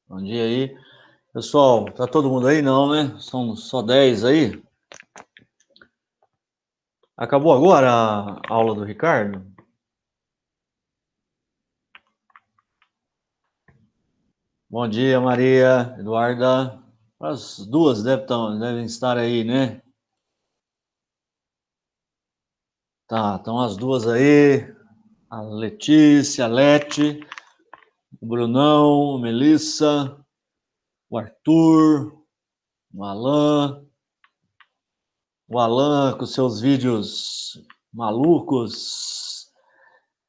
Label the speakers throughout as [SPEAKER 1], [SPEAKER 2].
[SPEAKER 1] Bom dia aí. Pessoal, tá todo mundo aí? Não, né? São só 10 aí. Acabou agora a aula do Ricardo? Bom dia, Maria, Eduarda. As duas devem estar aí, né? Tá, então as duas aí. A Letícia, a Lete, o Brunão, a Melissa, o Arthur, o Alan. O Alan com seus vídeos malucos.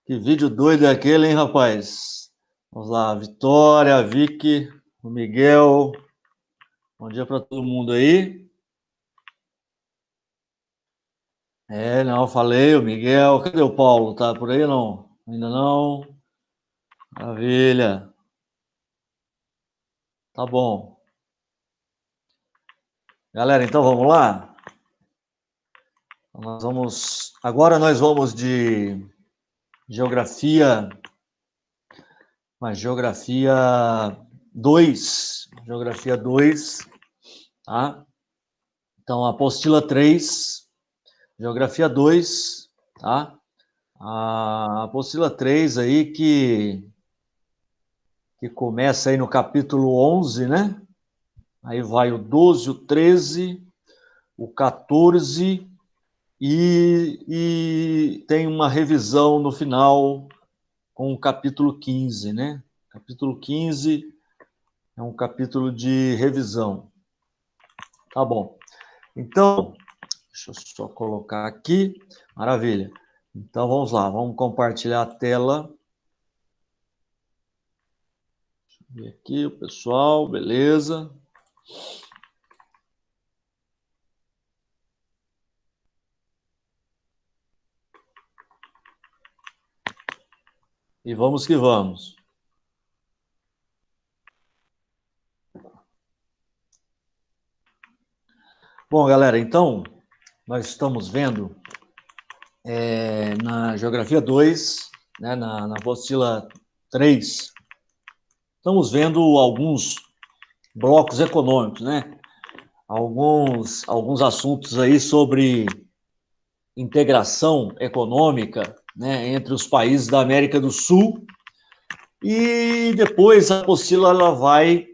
[SPEAKER 1] Que vídeo doido é aquele, hein, rapaz? Vamos lá, a Vitória, a Vicky, o Miguel. Bom dia para todo mundo aí. Não, falei, o Miguel. Cadê o Paulo? Tá por aí ou não? Ainda não? Maravilha. Tá bom. Galera, então vamos lá? Agora nós vamos de geografia, mas geografia 2. Geografia 2, tá? Então, apostila 3, geografia 2, tá? A apostila 3 aí que começa aí no capítulo 11, né? Aí vai o 12, o 13, o 14 e tem uma revisão no final com o capítulo 15, né? Capítulo 15 é um capítulo de revisão. Tá bom. Então, deixa eu só colocar aqui. Maravilha. Então, vamos lá. Vamos compartilhar a tela. Deixa eu ver aqui o pessoal. Beleza. E vamos que vamos. Bom, galera, então, nós estamos vendo na Geografia 2, né, na apostila 3, estamos vendo alguns blocos econômicos, né? Alguns assuntos aí sobre integração econômica, né, entre os países da América do Sul. E depois a apostila ela vai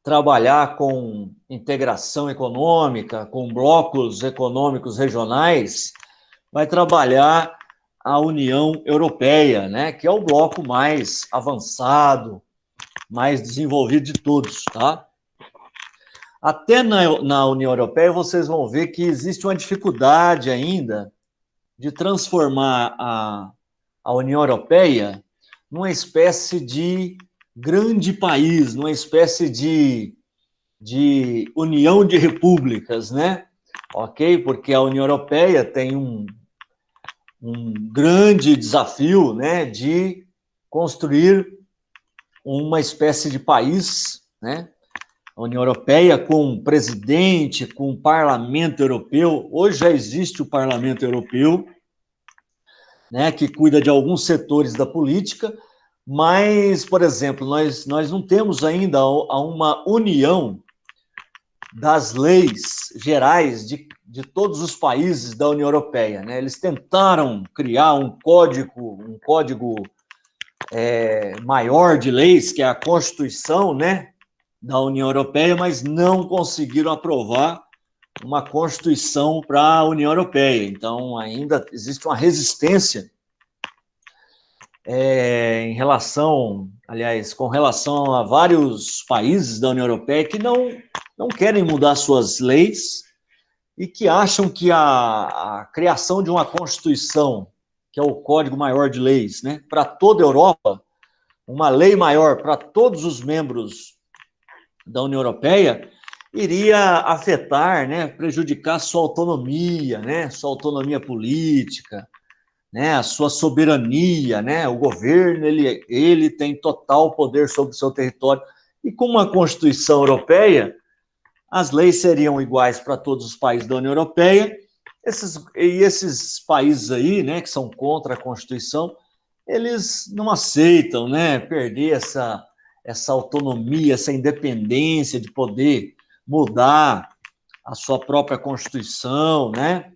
[SPEAKER 1] trabalhar com integração econômica, com blocos econômicos regionais, vai trabalhar a União Europeia, né, que é o bloco mais avançado, mais desenvolvido de todos, tá? Até na União Europeia vocês vão ver que existe uma dificuldade ainda de transformar a União Europeia numa espécie de grande país, numa espécie de união de repúblicas, né? Ok? Porque a União Europeia tem um grande desafio, né, de construir uma espécie de país, né? A União Europeia com um presidente, com um parlamento europeu. Hoje já existe o parlamento europeu, né, que cuida de alguns setores da política, mas, por exemplo, nós não temos ainda uma união das leis gerais de todos os países da União Europeia, né? Eles tentaram criar um código maior de leis, que é a Constituição, né, da União Europeia, mas não conseguiram aprovar uma Constituição para a União Europeia. Então, ainda existe uma resistência com relação a vários países da União Europeia que não querem mudar suas leis e que acham que a criação de uma Constituição, que é o Código Maior de Leis, né, para toda a Europa, uma lei maior para todos os membros da União Europeia, iria afetar, né, prejudicar sua autonomia, né, sua autonomia política, né, a sua soberania, né, o governo ele tem total poder sobre o seu território. E com uma Constituição Europeia, as leis seriam iguais para todos os países da União Europeia. Esses países aí, né, que são contra a Constituição, eles não aceitam, né, perder essa autonomia, essa independência de poder mudar a sua própria Constituição, né?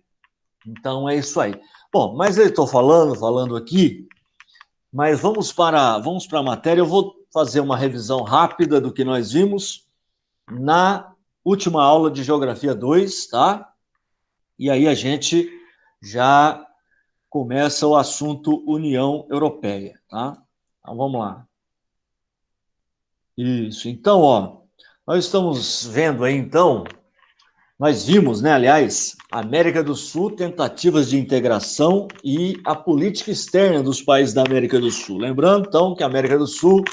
[SPEAKER 1] Então, é isso aí. Bom, mas eu estou falando aqui, mas vamos para a matéria. Eu vou fazer uma revisão rápida do que nós vimos na última aula de Geografia 2, tá? E aí a gente já começa o assunto União Europeia, tá? Então, vamos lá. Isso. Então, ó, nós estamos vendo aí, então, nós vimos, né, aliás, América do Sul, tentativas de integração e a política externa dos países da América do Sul. Lembrando, então, que a América do Sul,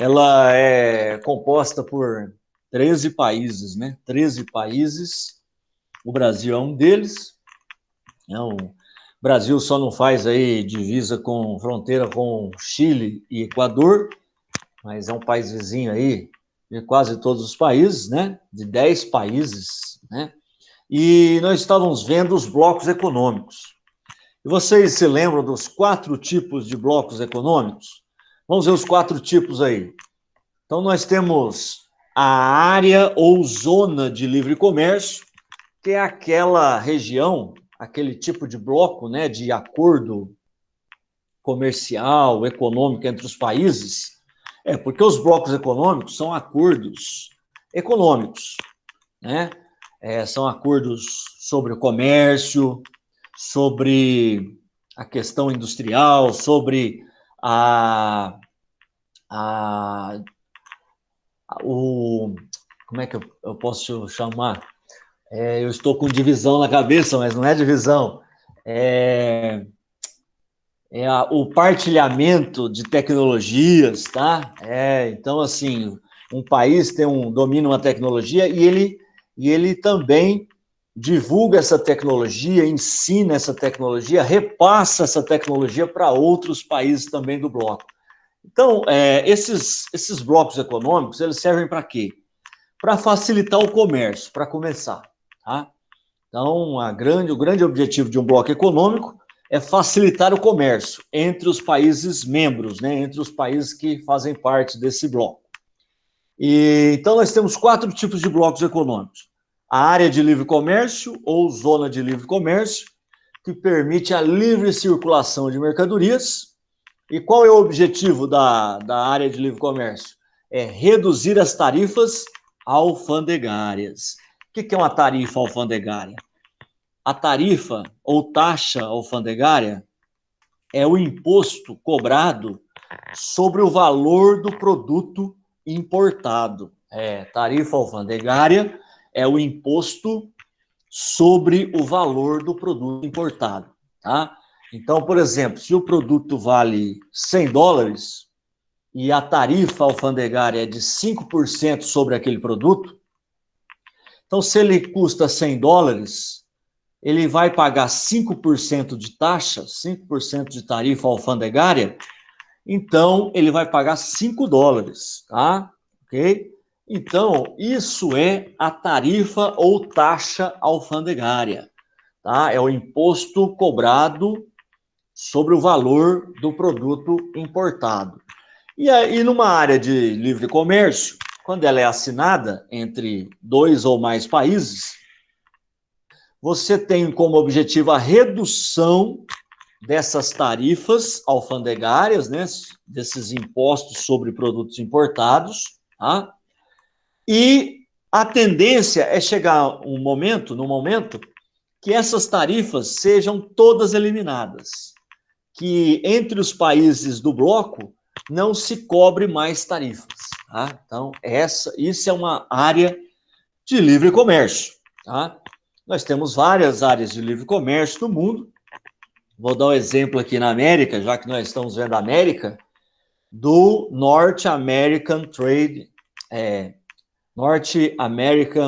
[SPEAKER 1] ela é composta por 13 países, né? 13 países. O Brasil é um deles. O Brasil só não faz aí divisa com fronteira com Chile e Equador, mas é um país vizinho aí de quase todos os países, né? De 10 países, né? E nós estávamos vendo os blocos econômicos. E vocês se lembram dos 4 tipos de blocos econômicos? Vamos ver os 4 tipos aí. Então, nós temos a área ou zona de livre comércio, que é aquela região, aquele tipo de bloco, né, de acordo comercial, econômico entre os países. Porque os blocos econômicos são acordos econômicos, né? São acordos sobre o comércio, sobre a questão industrial, sobre como é que eu posso chamar? Eu estou com divisão na cabeça, mas não é divisão. O partilhamento de tecnologias, tá? Então, assim, um país domina uma tecnologia e ele também divulga essa tecnologia, ensina essa tecnologia, repassa essa tecnologia para outros países também do bloco. Então, esses blocos econômicos, eles servem para quê? Para facilitar o comércio, para começar, tá? Então, o grande objetivo de um bloco econômico é facilitar o comércio entre os países membros, né, entre os países que fazem parte desse bloco. Então, nós temos 4 tipos de blocos econômicos. A área de livre comércio, ou zona de livre comércio, que permite a livre circulação de mercadorias. E qual é o objetivo da área de livre comércio? É reduzir as tarifas alfandegárias. O que é uma tarifa alfandegária? A tarifa ou taxa alfandegária é o imposto cobrado sobre o valor do produto importado. Tarifa alfandegária é o imposto sobre o valor do produto importado, tá? Então, por exemplo, se o produto vale $100 e a tarifa alfandegária é de 5% sobre aquele produto, então, se ele custa $100, ele vai pagar 5% de taxa, 5% de tarifa alfandegária, então ele vai pagar $5, tá? Ok? Então, isso é a tarifa ou taxa alfandegária, tá? É o imposto cobrado sobre o valor do produto importado. E aí, numa área de livre comércio, quando ela é assinada entre 2 ou mais países, você tem como objetivo a redução dessas tarifas alfandegárias, né, desses impostos sobre produtos importados, tá? E a tendência é chegar no momento, que essas tarifas sejam todas eliminadas, que entre os países do bloco não se cobre mais tarifas, tá? Então, isso é uma área de livre comércio, tá? Nós temos várias áreas de livre comércio no mundo. Vou dar um exemplo aqui na América, já que nós estamos vendo a América, do North American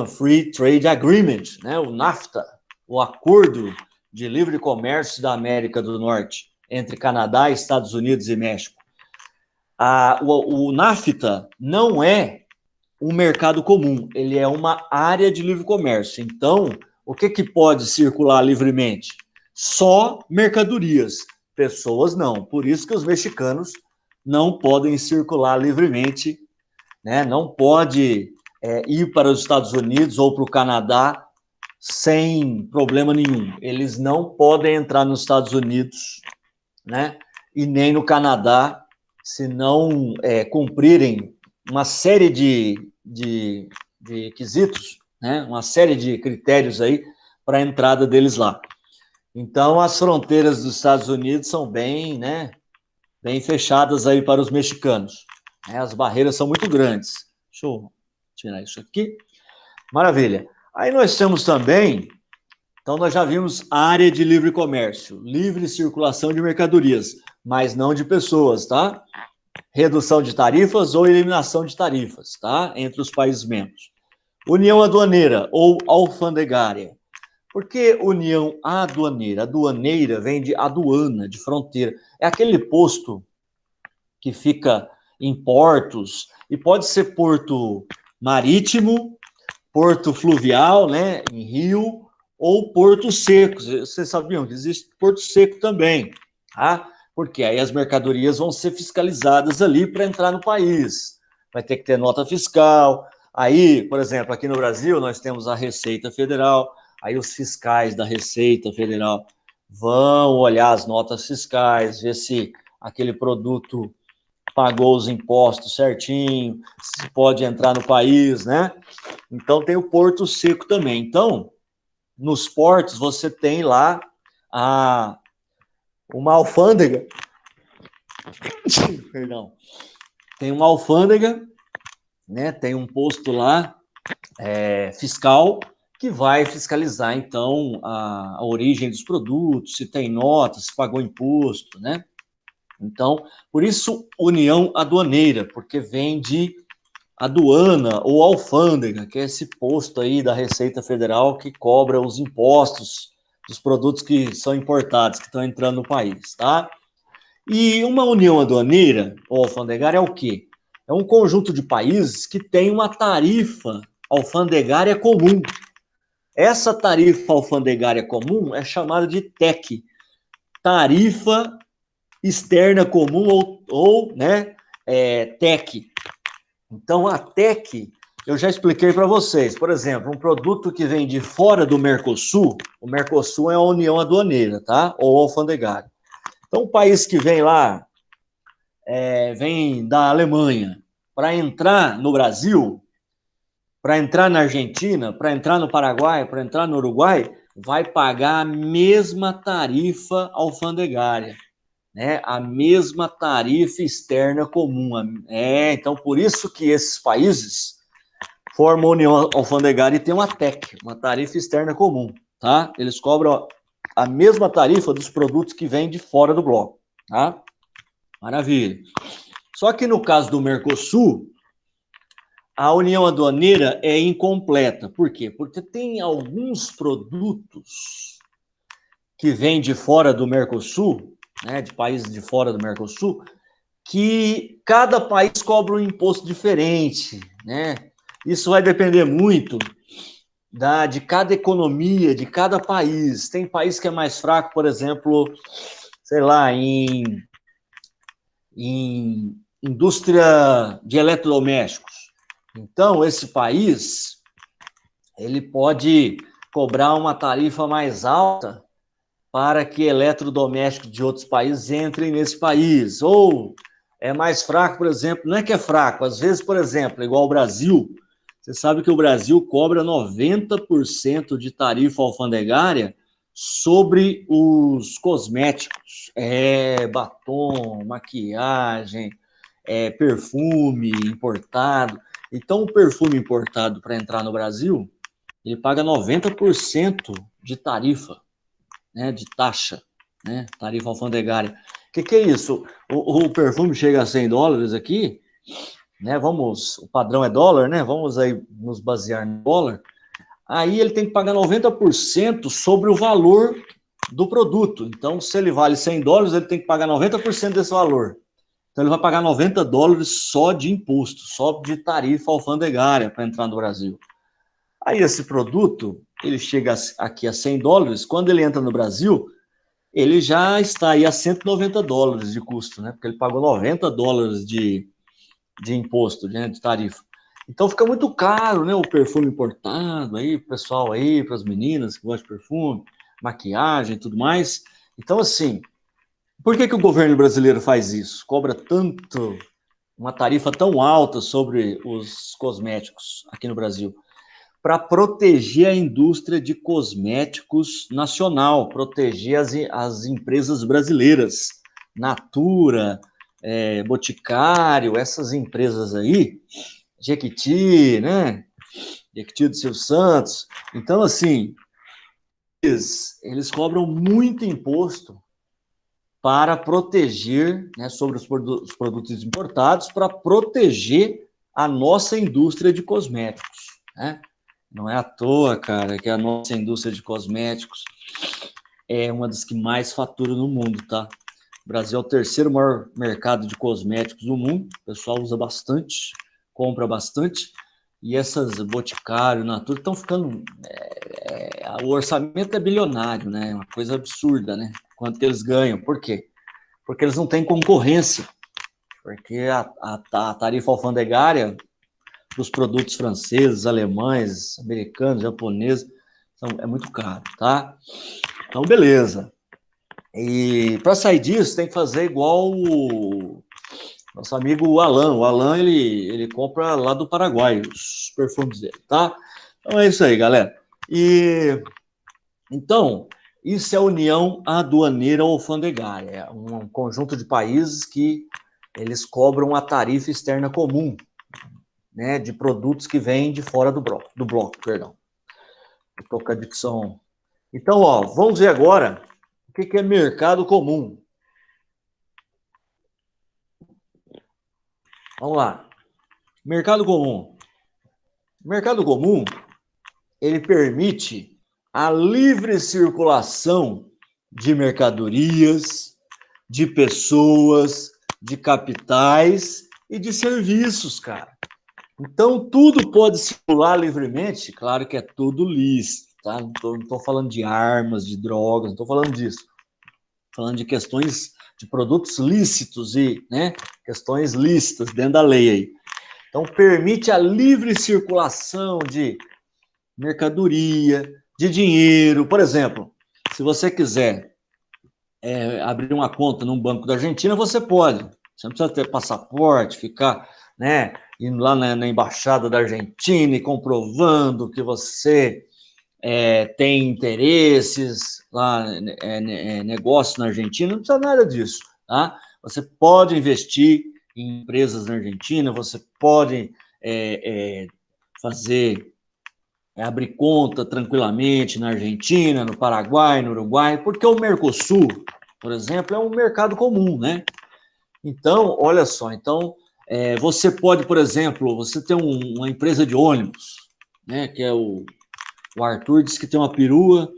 [SPEAKER 1] Free Trade Agreement, né? O NAFTA, o Acordo de Livre Comércio da América do Norte, entre Canadá, Estados Unidos e México. O NAFTA não é um mercado comum, ele é uma área de livre comércio. Então, o que pode circular livremente? Só mercadorias, pessoas não. Por isso que os mexicanos não podem circular livremente né? Não pode ir para os Estados Unidos ou para o Canadá sem problema nenhum. Eles não podem entrar nos Estados Unidos, né? E nem no Canadá, se não cumprirem uma série de requisitos, né? Uma série de critérios aí para a entrada deles lá. Então, as fronteiras dos Estados Unidos são bem, né, bem fechadas aí para os mexicanos. As barreiras são muito grandes. Deixa eu tirar isso aqui. Maravilha. Aí nós temos também, então nós já vimos área de livre comércio, livre circulação de mercadorias, mas não de pessoas, tá? Redução de tarifas ou eliminação de tarifas, tá? Entre os países membros. União aduaneira ou alfandegária. Por que união aduaneira? Aduaneira vem de aduana, de fronteira. É aquele posto que fica em portos, e pode ser porto marítimo, porto fluvial, né, em rio, ou porto seco. Vocês sabiam que existe porto seco também, tá? Porque aí as mercadorias vão ser fiscalizadas ali para entrar no país. Vai ter que ter nota fiscal. Aí, por exemplo, aqui no Brasil, nós temos a Receita Federal. Aí os fiscais da Receita Federal vão olhar as notas fiscais, ver se aquele produto pagou os impostos certinho, se pode entrar no país, né? Então tem o Porto Seco também. Então, nos portos você tem lá uma alfândega. Perdão. Tem uma alfândega, né? Tem um posto lá fiscal que vai fiscalizar, então, a origem dos produtos, se tem nota, se pagou imposto, né? Então, por isso, união aduaneira, porque vem de aduana ou alfândega, que é esse posto aí da Receita Federal que cobra os impostos dos produtos que são importados, que estão entrando no país, tá? E uma união aduaneira ou alfandegária é o quê? É um conjunto de países que tem uma tarifa alfandegária comum. Essa tarifa alfandegária comum é chamada de TEC, tarifa externa comum ou né, TEC. Então, a TEC, eu já expliquei para vocês. Por exemplo, um produto que vem de fora do Mercosul, o Mercosul é a união aduaneira, tá? Ou alfandegária. Então, um país que vem lá, vem da Alemanha, para entrar no Brasil, para entrar na Argentina, para entrar no Paraguai, para entrar no Uruguai, vai pagar a mesma tarifa alfandegária, né? A mesma tarifa externa comum. Então, por isso que esses países formam a união alfandegária e tem uma TEC, uma tarifa externa comum, tá? Eles cobram a mesma tarifa dos produtos que vêm de fora do bloco, tá? Maravilha. Só que no caso do Mercosul, a união aduaneira é incompleta. Por quê? Porque tem alguns produtos que vêm de fora do Mercosul, né, de países de fora do Mercosul, que cada país cobra um imposto diferente, né? Isso vai depender muito de cada economia, de cada país. Tem país que é mais fraco, por exemplo, sei lá, em indústria de eletrodomésticos. Então, esse país, ele pode cobrar uma tarifa mais alta para que eletrodomésticos de outros países entrem nesse país. Ou é mais fraco, por exemplo, não é que é fraco, às vezes, por exemplo, igual o Brasil, você sabe que o Brasil cobra 90% de tarifa alfandegária sobre os cosméticos, batom, maquiagem, perfume importado. Então, o perfume importado para entrar no Brasil, ele paga 90% de tarifa, né, de taxa, né, tarifa alfandegária. O que é isso? O perfume chega a $100 aqui, né, o padrão é dólar, né, vamos aí nos basear no dólar, aí ele tem que pagar 90% sobre o valor do produto. Então, se ele vale $100, ele tem que pagar 90% desse valor. Então, ele vai pagar $90 só de imposto, só de tarifa alfandegária para entrar no Brasil. Aí, esse produto, ele chega aqui a $100, quando ele entra no Brasil, ele já está aí a $190 de custo, né? Porque ele pagou $90 de imposto, né, de tarifa. Então fica muito caro, né, o perfume importado aí, pro pessoal aí, para as meninas que gostam de perfume, maquiagem e tudo mais. Então, assim, por que o governo brasileiro faz isso? Cobra tanto, uma tarifa tão alta sobre os cosméticos aqui no Brasil? Para proteger a indústria de cosméticos nacional, proteger as empresas brasileiras, Natura, Boticário, essas empresas aí, Jequiti, né? Jequiti do Silvio Santos. Então, assim, eles cobram muito imposto para proteger, né, sobre os produtos importados, para proteger a nossa indústria de cosméticos, né? Não é à toa, cara, que a nossa indústria de cosméticos é uma das que mais fatura no mundo, tá? O Brasil é o terceiro maior mercado de cosméticos do mundo, o pessoal usa bastante, compra bastante, e essas Boticário, Natura, estão ficando... o orçamento é bilionário, né? Uma coisa absurda, né? Quanto que eles ganham. Por quê? Porque eles não têm concorrência, porque a tarifa alfandegária dos produtos franceses, alemães, americanos, japoneses, é muito caro, tá? Então, beleza. E para sair disso, tem que fazer igual o nosso amigo Alan. O Alan, ele compra lá do Paraguai os perfumes dele, tá? Então é isso aí, galera. Então, isso é a União Aduaneira Alfandegária. É um conjunto de países que eles cobram a tarifa externa comum, né, de produtos que vêm de fora do bloco, perdão. Estou com a dicção. Então, ó, vamos ver agora o que é mercado comum. Vamos lá. Mercado comum. Mercado comum, ele permite a livre circulação de mercadorias, de pessoas, de capitais e de serviços, cara. Então, tudo pode circular livremente, claro que é tudo lícito, tá? Não estou falando de armas, de drogas, não estou falando disso. Estou falando de questões de produtos lícitos e, né, questões lícitas dentro da lei aí. Então, permite a livre circulação de mercadoria, de dinheiro. Por exemplo, se você quiser abrir uma conta num banco da Argentina, você pode. Você não precisa ter passaporte, ficar, né, indo lá na embaixada da Argentina e comprovando que você tem interesses lá, negócios na Argentina, não precisa nada disso, tá? Você pode investir em empresas na Argentina, você pode abrir conta tranquilamente na Argentina, no Paraguai, no Uruguai, porque o Mercosul, por exemplo, é um mercado comum, né? Então, olha só, então você pode, por exemplo, você tem uma empresa de ônibus, né, que é o Arthur disse que tem uma perua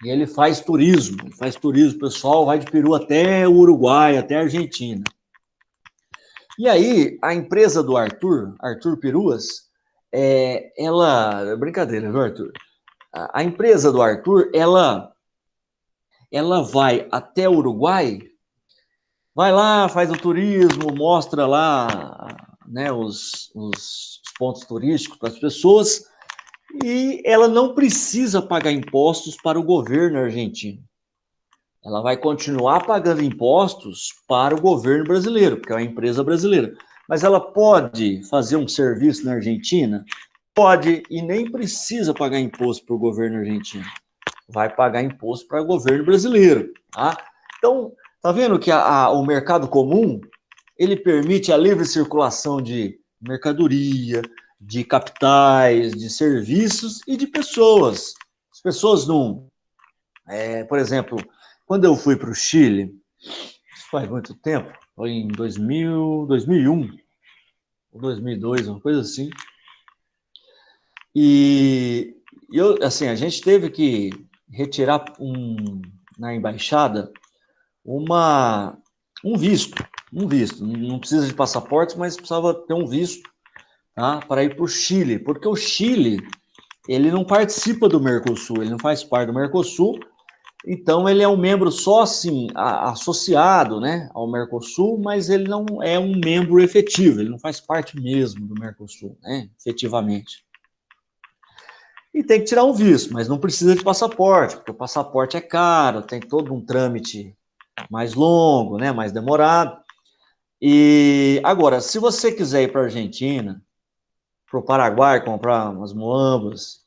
[SPEAKER 1] e ele faz turismo, o pessoal vai de perua até o Uruguai, até a Argentina. E aí, a empresa do Arthur Peruas, brincadeira, viu, Arthur? A empresa do Arthur, ela vai até o Uruguai, vai lá, faz o turismo, mostra lá, né, os pontos turísticos para as pessoas, e ela não precisa pagar impostos para o governo argentino. Ela vai continuar pagando impostos para o governo brasileiro, porque é uma empresa brasileira. Mas ela pode fazer um serviço na Argentina? Pode, e nem precisa pagar imposto para o governo argentino. Vai pagar imposto para o governo brasileiro, tá? Então, tá vendo que o mercado comum, ele permite a livre circulação de mercadoria, de capitais, de serviços e de pessoas. As pessoas não... por exemplo, quando eu fui para o Chile, isso faz muito tempo, foi em 2001, ou 2002, uma coisa assim, e assim, a gente teve que retirar na embaixada um visto, não precisa de passaporte, mas precisava ter um visto, tá, para ir para o Chile, porque o Chile, ele não participa do Mercosul, ele não faz parte do Mercosul, Então, ele é um membro só, assim, associado, né, ao Mercosul, mas ele não é um membro efetivo, ele não faz parte mesmo do Mercosul, né, efetivamente. E tem que tirar um visto, mas não precisa de passaporte, porque o passaporte é caro, tem todo um trâmite mais longo, né, mais demorado. E agora, se você quiser ir para a Argentina, para o Paraguai comprar umas moambas,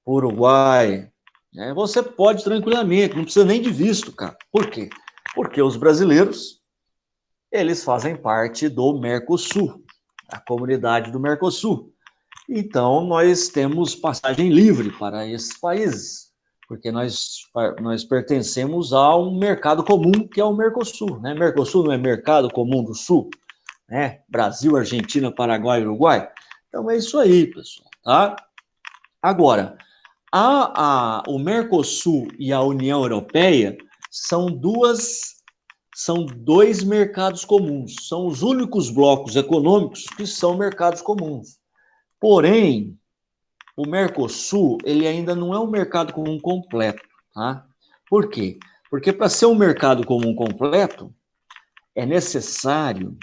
[SPEAKER 1] para o Uruguai, né, você pode tranquilamente, não precisa nem de visto, cara. Por quê? Porque os brasileiros, eles fazem parte do Mercosul, a comunidade do Mercosul. Então, nós temos passagem livre para esses países, porque nós pertencemos a um mercado comum, que é o Mercosul, né? Mercosul não é mercado comum do Sul, né? Brasil, Argentina, Paraguai, Uruguai. Então, é isso aí, pessoal, tá? Agora, o Mercosul e a União Europeia são dois mercados comuns, são os únicos blocos econômicos que são mercados comuns. Porém, o Mercosul, ele ainda não é um mercado comum completo, tá? Por quê? Porque para ser um mercado comum completo, é necessário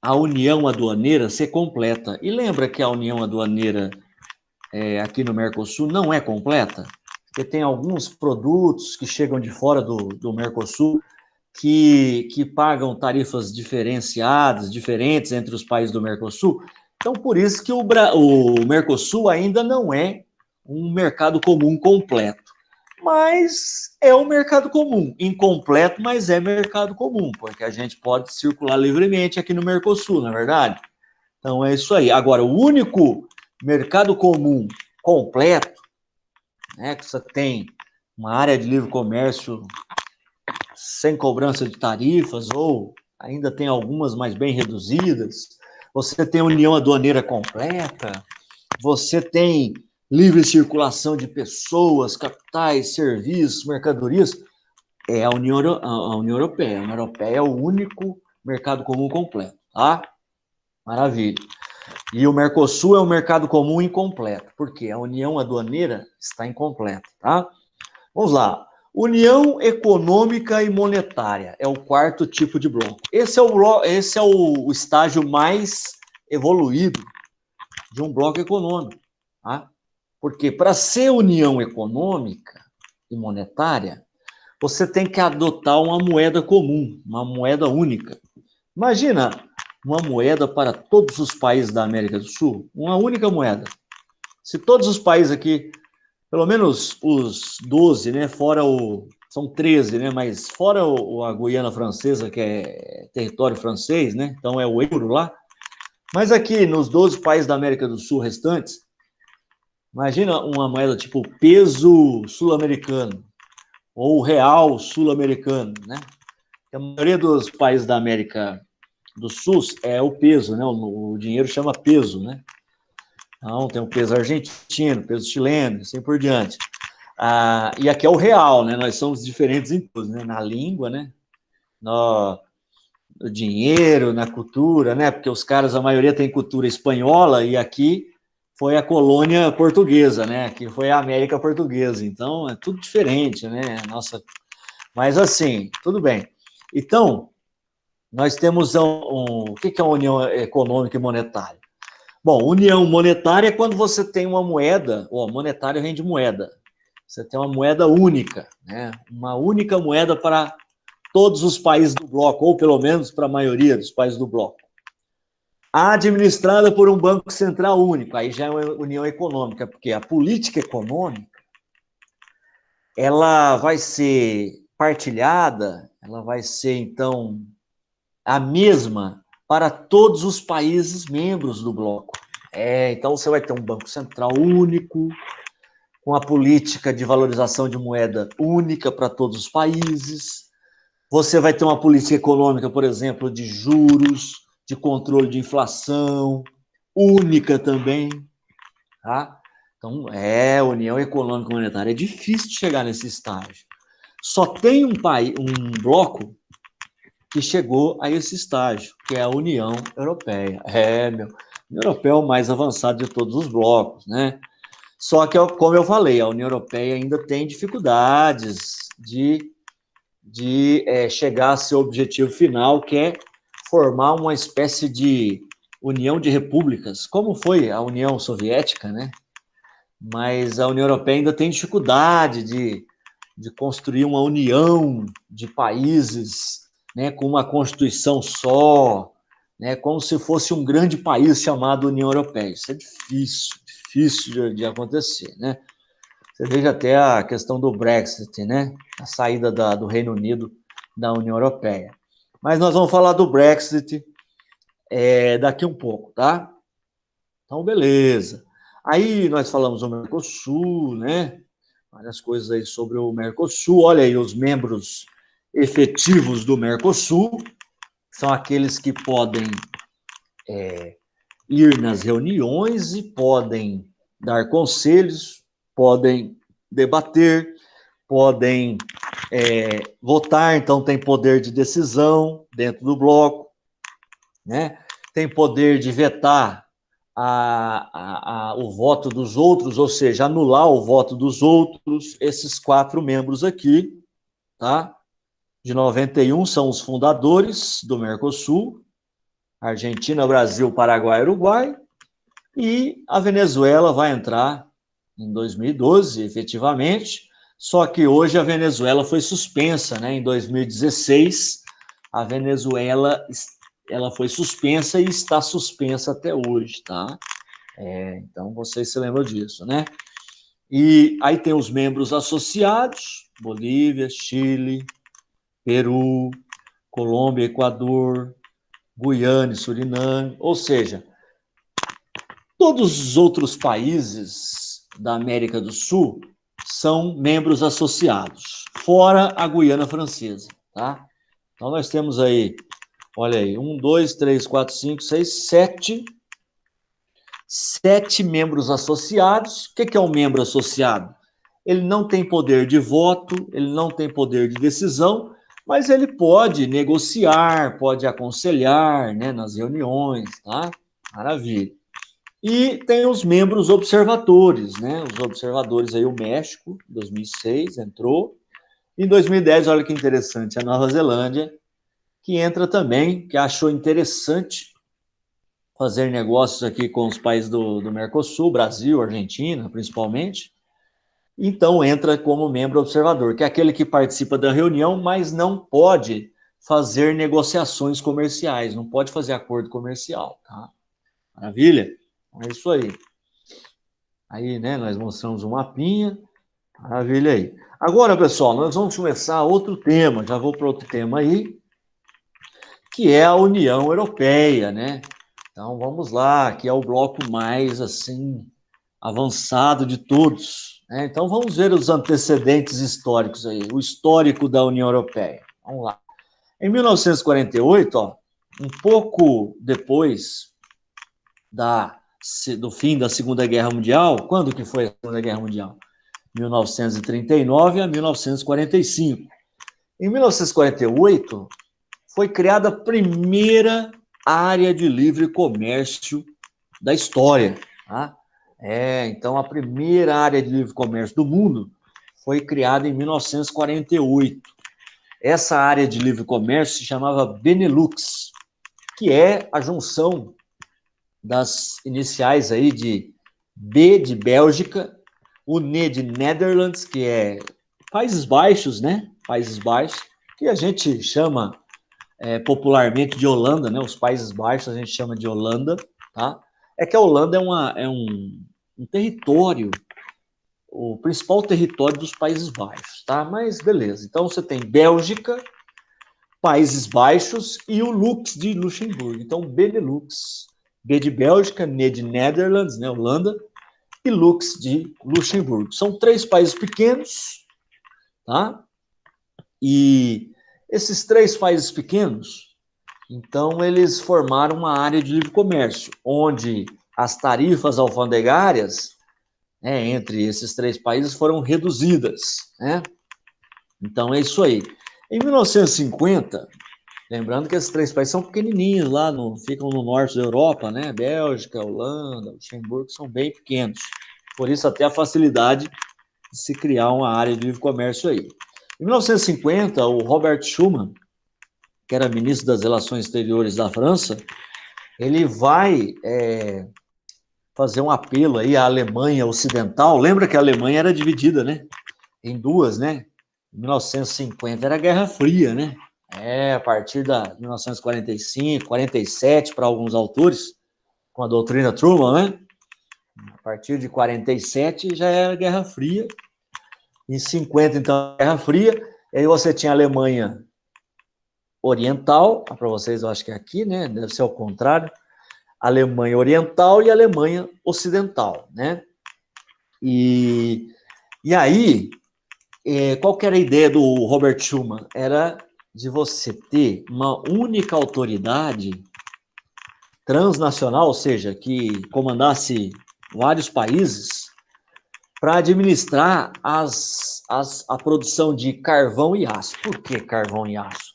[SPEAKER 1] a união aduaneira ser completa. E lembra que a união aduaneira aqui no Mercosul não é completa? Porque tem alguns produtos que chegam de fora do Mercosul que pagam tarifas diferenciadas, diferentes entre os países do Mercosul. Então, por isso que o Mercosul ainda não é um mercado comum completo. Mas é um mercado comum, incompleto, mas é mercado comum, porque a gente pode circular livremente aqui no Mercosul, não é verdade? Então é isso aí. Agora, o único mercado comum completo, né, que você tem uma área de livre comércio sem cobrança de tarifas, ou ainda tem algumas mais bem reduzidas, você tem união aduaneira completa, você tem livre circulação de pessoas, capitais, serviços, mercadorias, é a União Europeia. A União Europeia é o único mercado comum completo, tá? Maravilha. E o Mercosul é um mercado comum incompleto, porque a união aduaneira está incompleta, tá? Vamos lá. União econômica e monetária é o quarto tipo de bloco. Esse é o estágio mais evoluído de um bloco econômico, tá? Porque para ser união econômica e monetária, você tem que adotar uma moeda comum, uma moeda única. Imagina uma moeda para todos os países da América do Sul, uma única moeda. Se todos os países aqui, pelo menos os 12, né, fora são 13, né, mas fora a Guiana Francesa, que é território francês, né, então é o euro lá, mas aqui nos 12 países da América do Sul restantes, imagina uma moeda tipo peso sul-americano, ou real sul-americano, né? A maioria dos países da América do Sul é o peso, né? O dinheiro chama peso, né? Então, tem o peso argentino, peso chileno, assim por diante. E aqui é o real, né? Nós somos diferentes em tudo, né? Na língua, né? No dinheiro, na cultura, né? Porque os caras, a maioria tem cultura espanhola e aqui foi a colônia portuguesa, né? Aqui foi a América Portuguesa. Então, é tudo diferente, né? Nossa. Mas assim, tudo bem. Então, nós temos o que é a União Econômica e Monetária? Bom, união monetária é quando você tem uma moeda, monetária vem de moeda. Você tem uma moeda única, né? Uma única moeda para todos os países do bloco, ou pelo menos para a maioria dos países do bloco. Administrada por um banco central único, aí já é uma união econômica, porque a política econômica ela vai ser partilhada, ela vai ser, então, a mesma para todos os países membros do bloco. Então você vai ter um banco central único, com a política de valorização de moeda única para todos os países. Você vai ter uma política econômica, por exemplo, de juros, de controle de inflação, única também, tá? Então, União Econômica e Monetária. É difícil de chegar nesse estágio. Só tem um bloco que chegou a esse estágio, que é a União Europeia. A União Europeia é o mais avançado de todos os blocos, né? Só que, como eu falei, a União Europeia ainda tem dificuldades, de chegar a seu objetivo final, que é formar uma espécie de união de repúblicas, como foi a União Soviética, né? Mas a União Europeia ainda tem dificuldade de construir uma união de países, né, com uma constituição só, né, como se fosse um grande país chamado União Europeia. Isso é difícil de acontecer, né? Você veja até a questão do Brexit, né? A saída do Reino Unido da União Europeia. Mas nós vamos falar do Brexit daqui um pouco, tá? Então, beleza. Aí nós falamos do Mercosul, né? Várias coisas aí sobre o Mercosul. Olha aí os membros efetivos do Mercosul. São aqueles que podem ir nas reuniões e podem dar conselhos, podem debater, podem votar, então tem poder de decisão dentro do bloco, né? Tem poder de vetar o voto dos outros, ou seja, anular o voto dos outros. Esses 4 membros aqui, tá? De 91 são os fundadores do Mercosul: Argentina, Brasil, Paraguai, Uruguai, e a Venezuela vai entrar em 2012, efetivamente, só que hoje a Venezuela foi suspensa, né? Em 2016, a Venezuela ela foi suspensa e está suspensa até hoje, tá? Então, vocês se lembram disso, né? E aí tem os membros associados: Bolívia, Chile, Peru, Colômbia, Equador, Guiana e Suriname, ou seja, todos os outros países da América do Sul são membros associados, fora a Guiana Francesa, tá? Então nós temos aí, olha aí, 1, 2, 3, 4, 5, 6, 7 membros associados. O que é um membro associado? Ele não tem poder de voto, ele não tem poder de decisão, mas ele pode negociar, pode aconselhar, né, nas reuniões, tá? Maravilha. E tem os membros observadores, né? Os observadores aí, o México, em 2006, entrou. Em 2010, olha que interessante, a Nova Zelândia, que entra também, que achou interessante fazer negócios aqui com os países do Mercosul, Brasil, Argentina, principalmente. Então, entra como membro observador, que é aquele que participa da reunião, mas não pode fazer negociações comerciais, não pode fazer acordo comercial, tá? Maravilha? É isso aí. Aí, né, nós mostramos um mapinha. Maravilha aí. Agora, pessoal, nós vamos começar outro tema. Já vou para outro tema aí, que é a União Europeia, né? Então, vamos lá, que é o bloco mais, assim, avançado de todos, né? Então, vamos ver os antecedentes históricos aí, o histórico da União Europeia. Vamos lá. Em 1948, ó, um pouco depois do fim da Segunda Guerra Mundial, quando que foi a Segunda Guerra Mundial? 1939 a 1945. Em 1948, foi criada a primeira área de livre comércio da história, tá? Então, a primeira área de livre comércio do mundo foi criada em 1948. Essa área de livre comércio se chamava Benelux, que é a junção das iniciais aí de B de Bélgica, o N de Netherlands, que é Países Baixos, né? Países Baixos, que a gente chama popularmente de Holanda, né? Os Países Baixos a gente chama de Holanda, tá? É que a Holanda é um território, o principal território dos Países Baixos, tá? Mas beleza. Então você tem Bélgica, Países Baixos e o Lux de Luxemburgo. Então Benelux, B de Bélgica, N de Netherlands, né? Holanda, e Lux de Luxemburgo. São 3 países pequenos, tá? E esses 3 países pequenos, então, eles formaram uma área de livre comércio, onde as tarifas alfandegárias, né, entre esses 3 países foram reduzidas, né? Então, é isso aí. Em 1950, lembrando que esses 3 países são pequenininhos lá, ficam no norte da Europa, né? Bélgica, Holanda, Luxemburgo, são bem pequenos. Por isso, até a facilidade de se criar uma área de livre comércio aí. Em 1950, o Robert Schuman, que era ministro das Relações Exteriores da França, ele vai fazer um apelo aí à Alemanha Ocidental. Lembra que a Alemanha era dividida, né, em duas, né? Em 1950 era a Guerra Fria, né? A partir de 1945, 47, para alguns autores, com a doutrina Truman, né? A partir de 47 já era Guerra Fria. Em 50, então, Guerra Fria. E aí você tinha a Alemanha Oriental, para vocês eu acho que é aqui, né? Deve ser ao contrário. Alemanha Oriental e Alemanha Ocidental, né? E aí, qual que era a ideia do Robert Schuman? Era de você ter uma única autoridade transnacional, ou seja, que comandasse vários países, para administrar a produção de carvão e aço. Por que carvão e aço?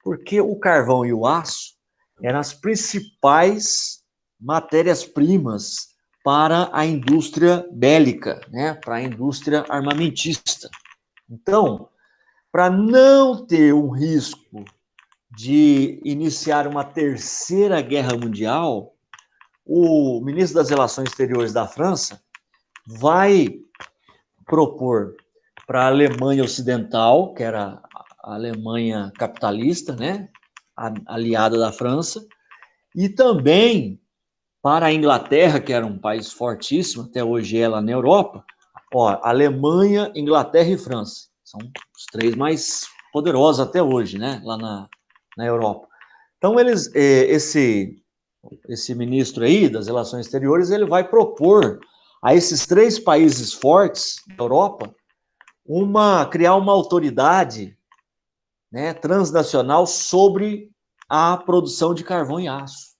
[SPEAKER 1] Porque o carvão e o aço eram as principais matérias-primas para a indústria bélica, né? Para a indústria armamentista. Então, para não ter um risco de iniciar uma terceira guerra mundial, o ministro das Relações Exteriores da França vai propor para a Alemanha Ocidental, que era a Alemanha capitalista, né, aliada da França, e também para a Inglaterra, que era um país fortíssimo, até hoje é lá na Europa. Alemanha, Inglaterra e França são os três mais poderosos até hoje, né, lá na Europa. Então, esse ministro aí das Relações Exteriores, ele vai propor a esses três países fortes da Europa criar uma autoridade, né, transnacional sobre a produção de carvão e aço.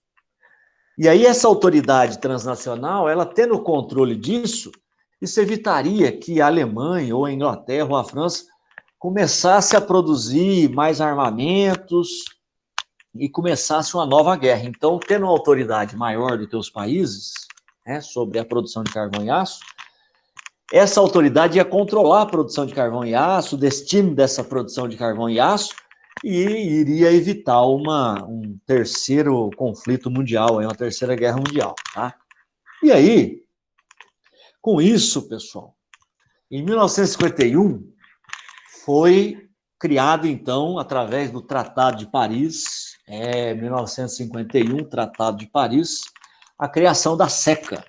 [SPEAKER 1] E aí essa autoridade transnacional, ela tendo o controle disso, isso evitaria que a Alemanha, ou a Inglaterra, ou a França começasse a produzir mais armamentos e começasse uma nova guerra. Então, tendo uma autoridade maior do que os países, né, sobre a produção de carvão e aço, essa autoridade ia controlar a produção de carvão e aço, o destino dessa produção de carvão e aço, e iria evitar um terceiro conflito mundial, uma terceira guerra mundial, tá? E aí, com isso, pessoal, em 1951, foi criado, então, através do Tratado de Paris, 1951, Tratado de Paris, a criação da SECA.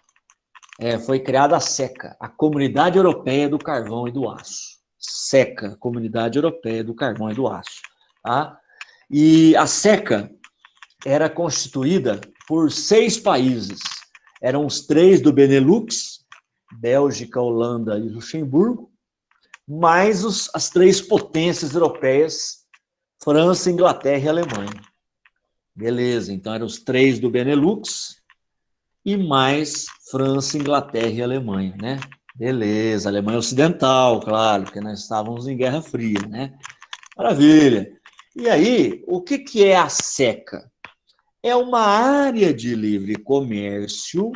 [SPEAKER 1] Foi criada a SECA, a Comunidade Europeia do Carvão e do Aço. SECA, Comunidade Europeia do Carvão e do Aço. Tá? E a SECA era constituída por 6 países. Eram os 3 do Benelux, Bélgica, Holanda e Luxemburgo, mais as 3 potências europeias, França, Inglaterra e Alemanha. Beleza, então eram os 3 do Benelux e mais França, Inglaterra e Alemanha, né? Beleza, Alemanha Ocidental, claro, porque nós estávamos em Guerra Fria, né? Maravilha. E aí, o que é a SECA? É uma área de livre comércio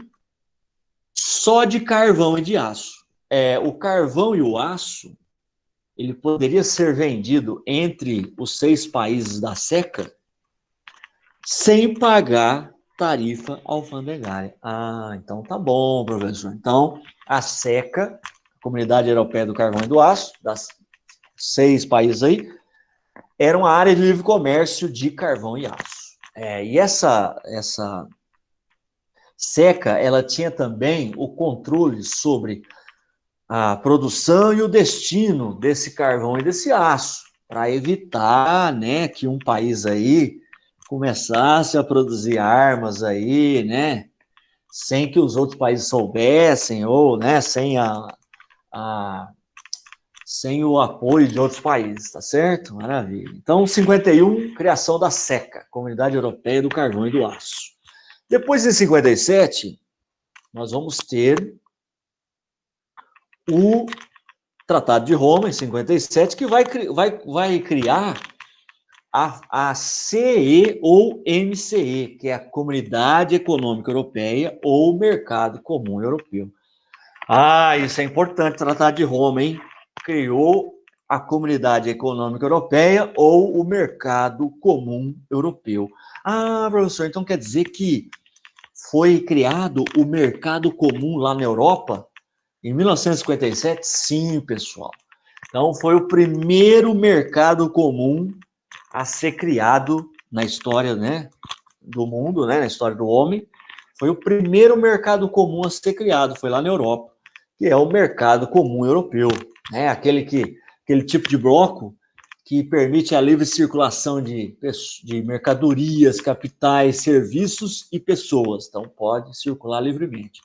[SPEAKER 1] só de carvão e de aço. O carvão e o aço, ele poderia ser vendido entre os 6 países da SECA sem pagar tarifa alfandegária. Então tá bom, professor. Então, a SECA, a Comunidade Europeia do Carvão e do Aço, das 6 países aí, era uma área de livre comércio de carvão e aço. E essa SECA, ela tinha também o controle sobre a produção e o destino desse carvão e desse aço, para evitar, né, que um país aí começasse a produzir armas aí, né, sem que os outros países soubessem, ou, né, sem o apoio de outros países, tá certo? Maravilha. Então, 51, criação da SECA, Comunidade Europeia do Carvão e do Aço. Depois, em 57, nós vamos ter o Tratado de Roma, em 57, que vai criar a CE ou MCE, que é a Comunidade Econômica Europeia ou Mercado Comum Europeu. Isso é importante, Tratado de Roma, hein? Criou a Comunidade Econômica Europeia ou o Mercado Comum Europeu. Ah, professor, então quer dizer que foi criado o Mercado Comum lá na Europa em 1957? Sim, pessoal. Então, foi o primeiro mercado comum a ser criado na história, né, do mundo, né, na história do homem. Foi o primeiro mercado comum a ser criado, foi lá na Europa, que é o Mercado Comum Europeu, né, aquele tipo de bloco que permite a livre circulação de mercadorias, capitais, serviços e pessoas. Então, pode circular livremente.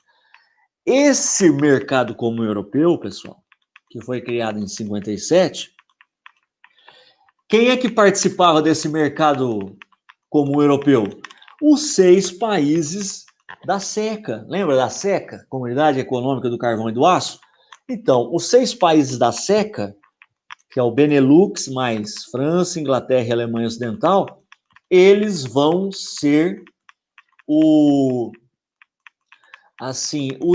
[SPEAKER 1] Esse mercado comum europeu, pessoal, que foi criado em 57, quem é que participava desse mercado comum europeu? Os 6 países da CECA. Lembra da CECA? Comunidade Econômica do Carvão e do Aço? Então, os 6 países da CECA, que é o Benelux, mais França, Inglaterra e Alemanha Ocidental, eles vão ser o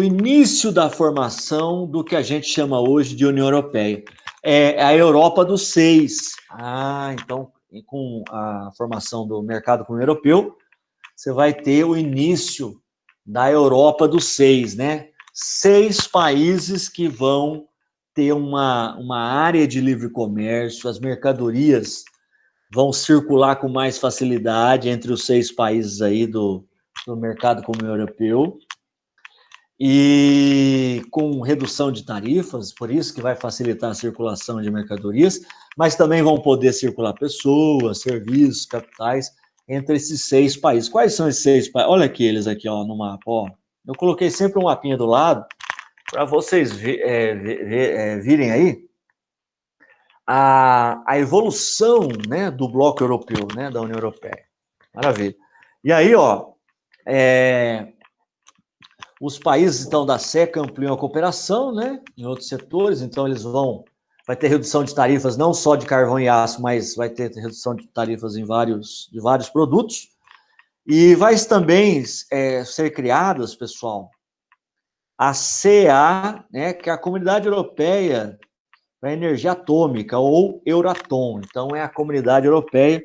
[SPEAKER 1] início da formação do que a gente chama hoje de União Europeia. É a Europa dos 6. Então, com a formação do mercado comum europeu, você vai ter o início da Europa dos 6, né? 6 países que vão ter uma área de livre comércio, as mercadorias vão circular com mais facilidade entre os 6 países aí do mercado comum europeu, e com redução de tarifas, por isso que vai facilitar a circulação de mercadorias, mas também vão poder circular pessoas, serviços, capitais, entre esses 6 países. Quais são esses 6 países? Olha aqui eles aqui, ó, no mapa, ó. Eu coloquei sempre um mapinha do lado, para vocês virem aí a evolução, né, do bloco europeu, né, da União Europeia. Maravilha. E aí, ó, os países, então, da CECA ampliam a cooperação, né, em outros setores, então vai ter redução de tarifas não só de carvão e aço, mas vai ter redução de tarifas de vários produtos. E vai também ser criadas, pessoal, a CEA, né, que é a Comunidade Europeia para Energia Atômica, ou Euratom. Então, é a Comunidade Europeia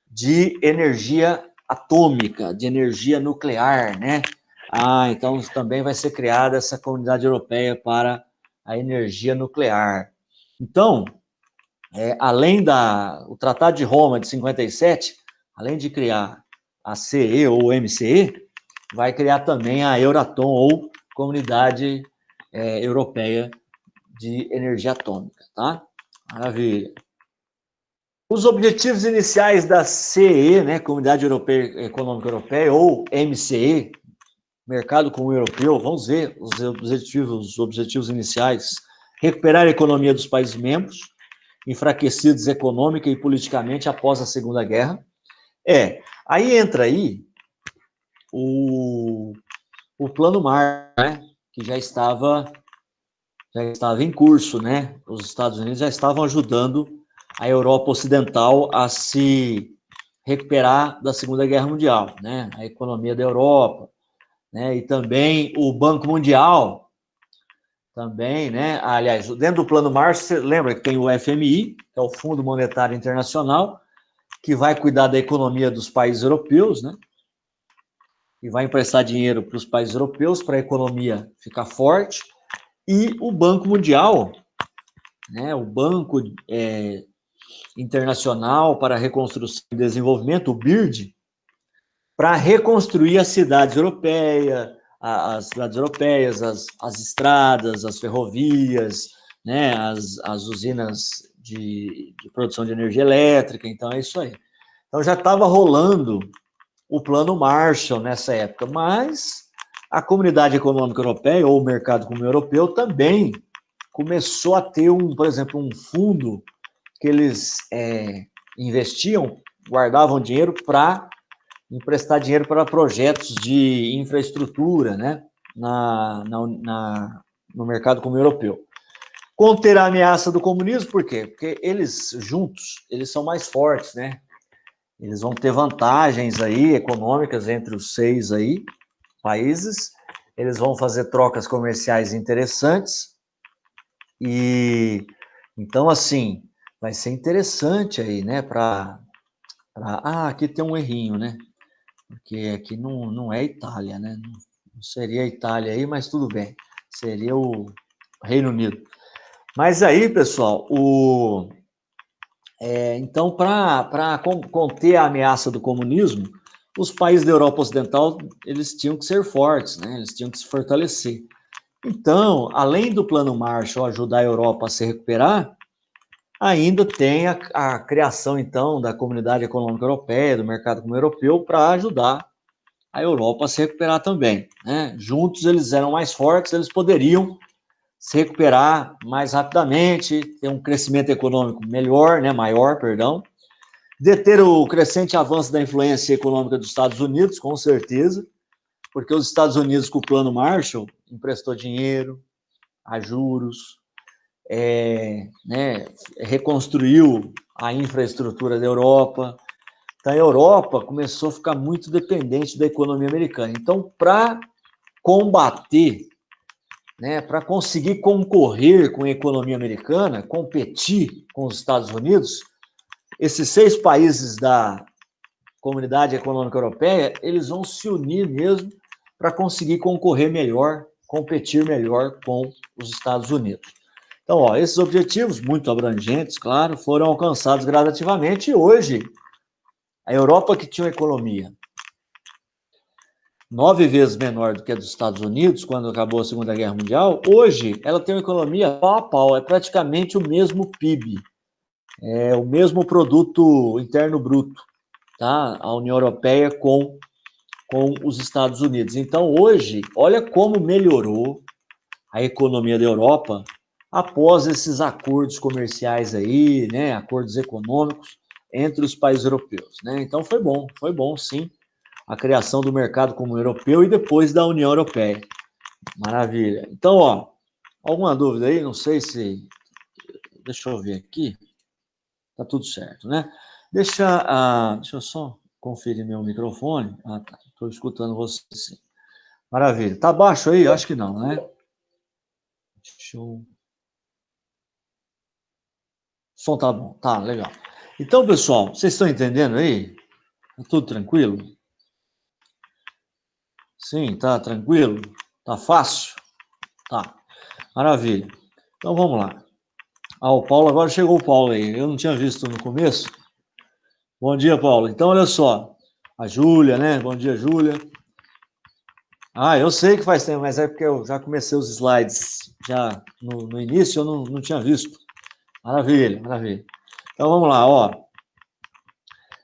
[SPEAKER 1] de Energia Atômica, de energia nuclear, né? Então também vai ser criada essa Comunidade Europeia para a energia nuclear. Então, além o Tratado de Roma de 57, além de criar a CE ou MCE, vai criar também a Euratom, ou Comunidade Europeia de Energia Atômica, tá? Maravilha. Os objetivos iniciais da CE, né, Comunidade Econômica Europeia, ou MCE, Mercado Comum Europeu, vamos ver os objetivos iniciais: recuperar a economia dos países membros, enfraquecidos econômica e politicamente após a Segunda Guerra. Aí entra aí o Plano Marshall, né, que já estava em curso, né? Os Estados Unidos já estavam ajudando a Europa Ocidental a se recuperar da Segunda Guerra Mundial, né? A economia da Europa, né? E também o Banco Mundial, também, né? Aliás, dentro do Plano Marshall, você lembra que tem o FMI, que é o Fundo Monetário Internacional, que vai cuidar da economia dos países europeus, né? E vai emprestar dinheiro para os países europeus para a economia ficar forte. E o Banco Mundial, né? O Banco Internacional para a Reconstrução e Desenvolvimento, o BIRD, para reconstruir as cidades europeias, as estradas, as ferrovias, né, as usinas de produção de energia elétrica. Então, é isso aí. Então, já estava rolando o Plano Marshall nessa época, mas a Comunidade Econômica Europeia, ou o Mercado Comum Europeu, também começou a ter, por exemplo, um fundo que eles investiam, guardavam dinheiro para emprestar dinheiro para projetos de infraestrutura, né, no mercado comum europeu. Conter a ameaça do comunismo, por quê? Porque eles juntos, eles são mais fortes, né? Eles vão ter vantagens aí econômicas entre os 6 aí países. Eles vão fazer trocas comerciais interessantes e Então, assim, vai ser interessante aí, né? Aqui tem um errinho, né? Porque aqui não é Itália, né? Não seria a Itália aí, mas tudo bem. Seria o Reino Unido. Mas aí, pessoal, então, para conter a ameaça do comunismo, os países da Europa Ocidental, eles tinham que ser fortes, né? Eles tinham que se fortalecer. Então, além do Plano Marshall ajudar a Europa a se recuperar, ainda tem a criação, então, da Comunidade Econômica Europeia, do Mercado Comum Europeu, para ajudar a Europa a se recuperar também, né? Juntos eles eram mais fortes, eles poderiam se recuperar mais rapidamente, ter um crescimento econômico melhor, né, maior, perdão, deter o crescente avanço da influência econômica dos Estados Unidos, com certeza, porque os Estados Unidos, com o Plano Marshall, emprestou dinheiro a juros, né, reconstruiu a infraestrutura da Europa. Então, a Europa começou a ficar muito dependente da economia americana. Então, para combater, né, para conseguir concorrer com a economia americana, competir com os Estados Unidos, esses 6 países da Comunidade Econômica Europeia, eles vão se unir mesmo para conseguir concorrer melhor, competir melhor com os Estados Unidos. Então, ó, esses objetivos, muito abrangentes, claro, foram alcançados gradativamente e hoje a Europa, que tinha uma economia 9 vezes menor do que a dos Estados Unidos, quando acabou a Segunda Guerra Mundial, hoje ela tem uma economia pau a pau, é praticamente o mesmo PIB, é o mesmo produto interno bruto, tá? A União Europeia com os Estados Unidos. Então, hoje, olha como melhorou a economia da Europa após esses acordos comerciais aí, né, acordos econômicos entre os países europeus, né? Então, foi bom, sim, a criação do mercado comum europeu e depois da União Europeia. Maravilha. Então, ó, alguma dúvida aí? Não sei se... Deixa eu ver aqui. Tá tudo certo, né? Deixa eu só conferir meu microfone. Ah, tá. Estou escutando você, sim. Maravilha. Tá baixo aí? Acho que não, né? Deixa eu... O som tá bom. Tá, legal. Então, pessoal, vocês estão entendendo aí? Tá tudo tranquilo? Sim, tá tranquilo? Tá fácil? Tá. Maravilha. Então, vamos lá. Ah, o Paulo, agora chegou o Paulo aí. Eu não tinha visto no começo. Bom dia, Paulo. Então, olha só. A Júlia, né? Bom dia, Júlia. Ah, eu sei que faz tempo, mas é porque eu já comecei os slides já no início, eu não tinha visto. Maravilha, maravilha. Então, vamos lá, ó.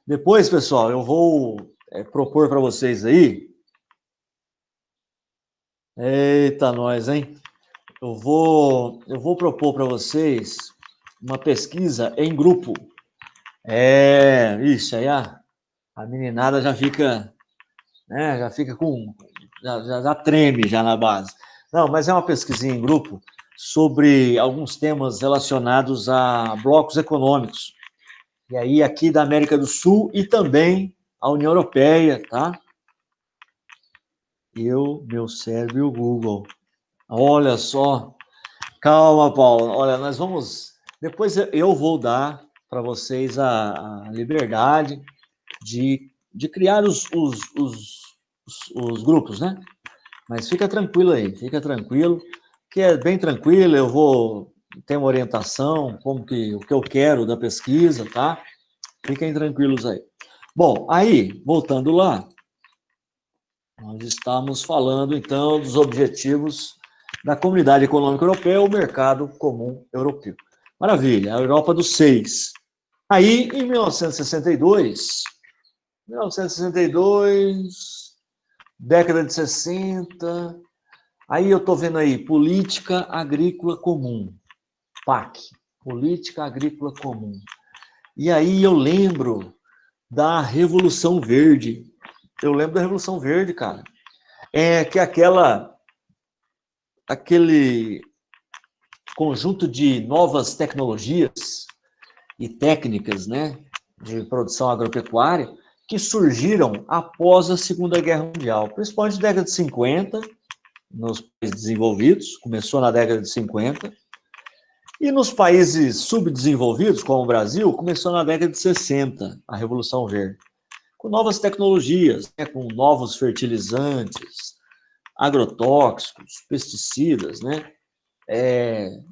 [SPEAKER 1] Depois, pessoal, eu vou propor para vocês aí. Eita, nós, hein? Eu vou propor para vocês uma pesquisa em grupo. Isso aí a meninada já fica, né? Já fica com, já treme já na base. Não, mas é uma pesquisinha em grupo sobre alguns temas relacionados a blocos econômicos. E aí aqui da América do Sul e também a União Europeia, tá? Meu cérebro e o Google. Olha só. Calma, Paulo. Olha, nós vamos... Depois eu vou dar para vocês a liberdade de criar os grupos, né? Mas fica tranquilo aí, fica tranquilo, que é bem tranquilo, eu vou ter uma orientação, o que eu quero da pesquisa, tá? Fiquem tranquilos aí. Bom, aí, voltando lá, nós estamos falando, então, dos objetivos da Comunidade Econômica Europeia, o Mercado Comum Europeu. Maravilha, a Europa dos 6. Aí, em 1962, década de 60, aí eu estou vendo aí, Política Agrícola Comum, PAC, Política Agrícola Comum. E aí eu lembro da Revolução Verde. Eu lembro da Revolução Verde, cara. Que é aquele conjunto de novas tecnologias e técnicas, né, de produção agropecuária que surgiram após a Segunda Guerra Mundial, principalmente na década de 50, nos países desenvolvidos, começou na década de 50, E nos países subdesenvolvidos, como o Brasil, começou na década de 60, a Revolução Verde, com novas tecnologias, né, com novos fertilizantes, agrotóxicos, pesticidas, né,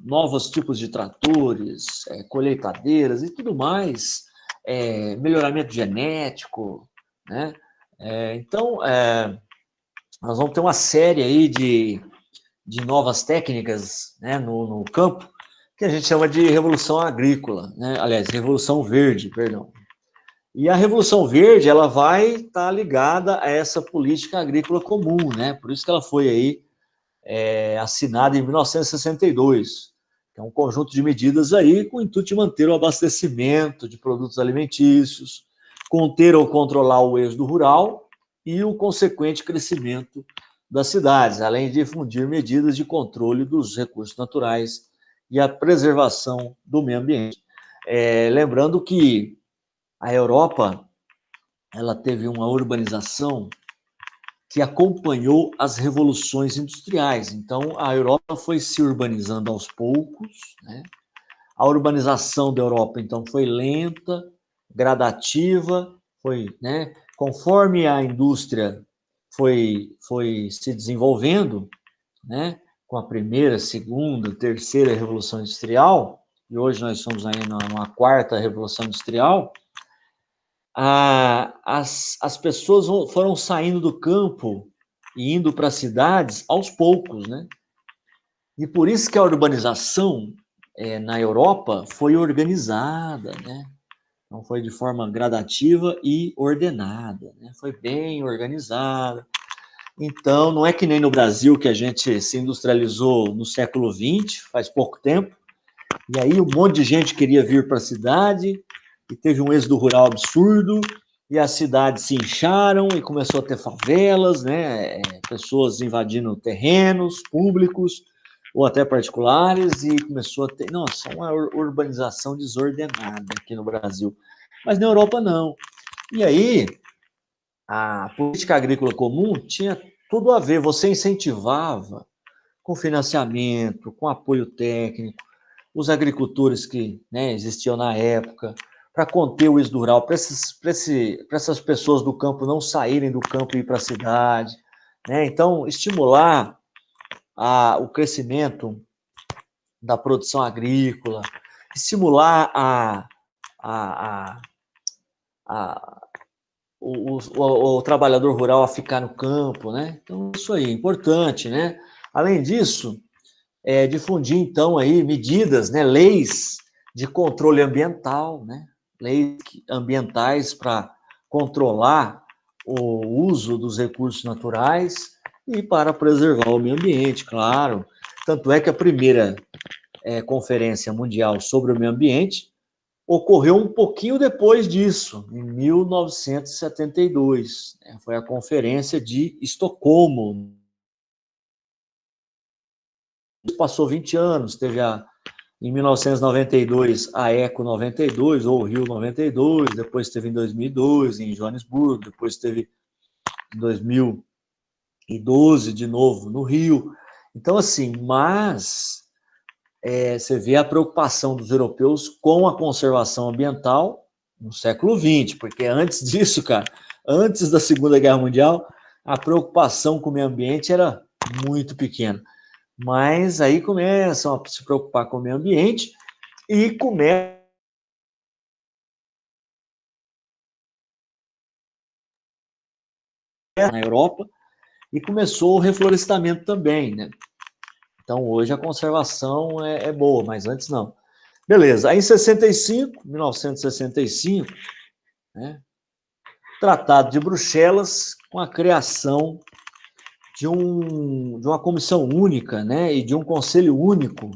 [SPEAKER 1] novos tipos de tratores, colheitadeiras e tudo mais, melhoramento genético, né? Então, nós vamos ter uma série aí de novas técnicas, né, no campo, que a gente chama de Revolução Agrícola, né? Aliás, Revolução Verde, perdão. E a Revolução Verde, ela vai estar ligada a essa política agrícola comum, né? Por isso que ela foi aí assinada em 1962, que é um conjunto de medidas aí com o intuito de manter o abastecimento de produtos alimentícios, conter ou controlar o êxodo rural e o consequente crescimento das cidades, além de difundir medidas de controle dos recursos naturais e a preservação do meio ambiente. Lembrando que a Europa, ela teve uma urbanização que acompanhou as revoluções industriais. Então, a Europa foi se urbanizando aos poucos, né? A urbanização da Europa, então, foi lenta, gradativa, foi, né? Conforme a indústria foi se desenvolvendo, né? Com a primeira, segunda, terceira revolução industrial, e hoje nós estamos aí numa quarta revolução industrial, as pessoas foram saindo do campo e indo para as cidades aos poucos, né? E por isso que a urbanização na Europa foi organizada, né? Não foi de forma gradativa e ordenada, né? Foi bem organizada. Então, não é que nem no Brasil, que a gente se industrializou no século XX, faz pouco tempo, e aí um monte de gente queria vir para a cidade, e teve um êxodo rural absurdo, e as cidades se incharam e começou a ter favelas, né? Pessoas invadindo terrenos públicos ou até particulares, e começou a ter, nossa, uma urbanização desordenada aqui no Brasil. Mas na Europa não. E aí, a política agrícola comum tinha tudo a ver, você incentivava com financiamento, com apoio técnico, os agricultores que, né, existiam na época, para conter o êxodo rural, para essas pessoas do campo não saírem do campo e ir para a cidade, né? Então, estimular o crescimento da produção agrícola, estimular a, a, a, o trabalhador rural a ficar no campo, né? Então, isso aí é importante, né? Além disso, difundir, então, aí medidas, né, leis de controle ambiental, né? Leis ambientais para controlar o uso dos recursos naturais e para preservar o meio ambiente, claro. Tanto é que a primeira Conferência Mundial sobre o Meio Ambiente ocorreu um pouquinho depois disso, em 1972. Foi a Conferência de Estocolmo. Passou 20 anos, teve em 1992 a ECO 92, ou Rio 92, depois teve em 2002 em Joanesburgo, depois teve em 2012 de novo no Rio. Então, assim, mas você vê a preocupação dos europeus com a conservação ambiental no século XX, porque antes disso, cara, antes da Segunda Guerra Mundial, a preocupação com o meio ambiente era muito pequena. Mas aí começam a se preocupar com o meio ambiente e começam na Europa e começou o reflorestamento também, né? Então hoje a conservação é boa, mas antes não. Beleza, aí em 1965, né, Tratado de Bruxelas, com a criação de uma comissão única, né, e de um conselho único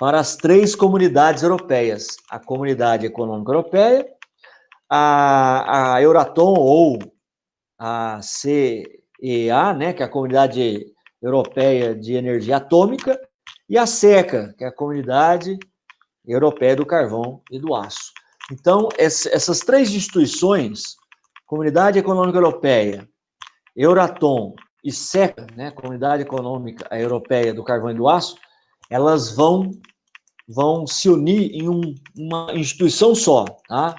[SPEAKER 1] para as 3 comunidades europeias: a Comunidade Econômica Europeia, a Euratom, ou a CEA, né, que é a Comunidade Europeia de Energia Atômica, e a SECA, que é a Comunidade Europeia do Carvão e do Aço. Então, essas 3 instituições, Comunidade Econômica Europeia, Euratom e SECA, né, Comunidade Econômica Europeia do Carvão e do Aço, elas vão vão se unir em uma instituição só, tá?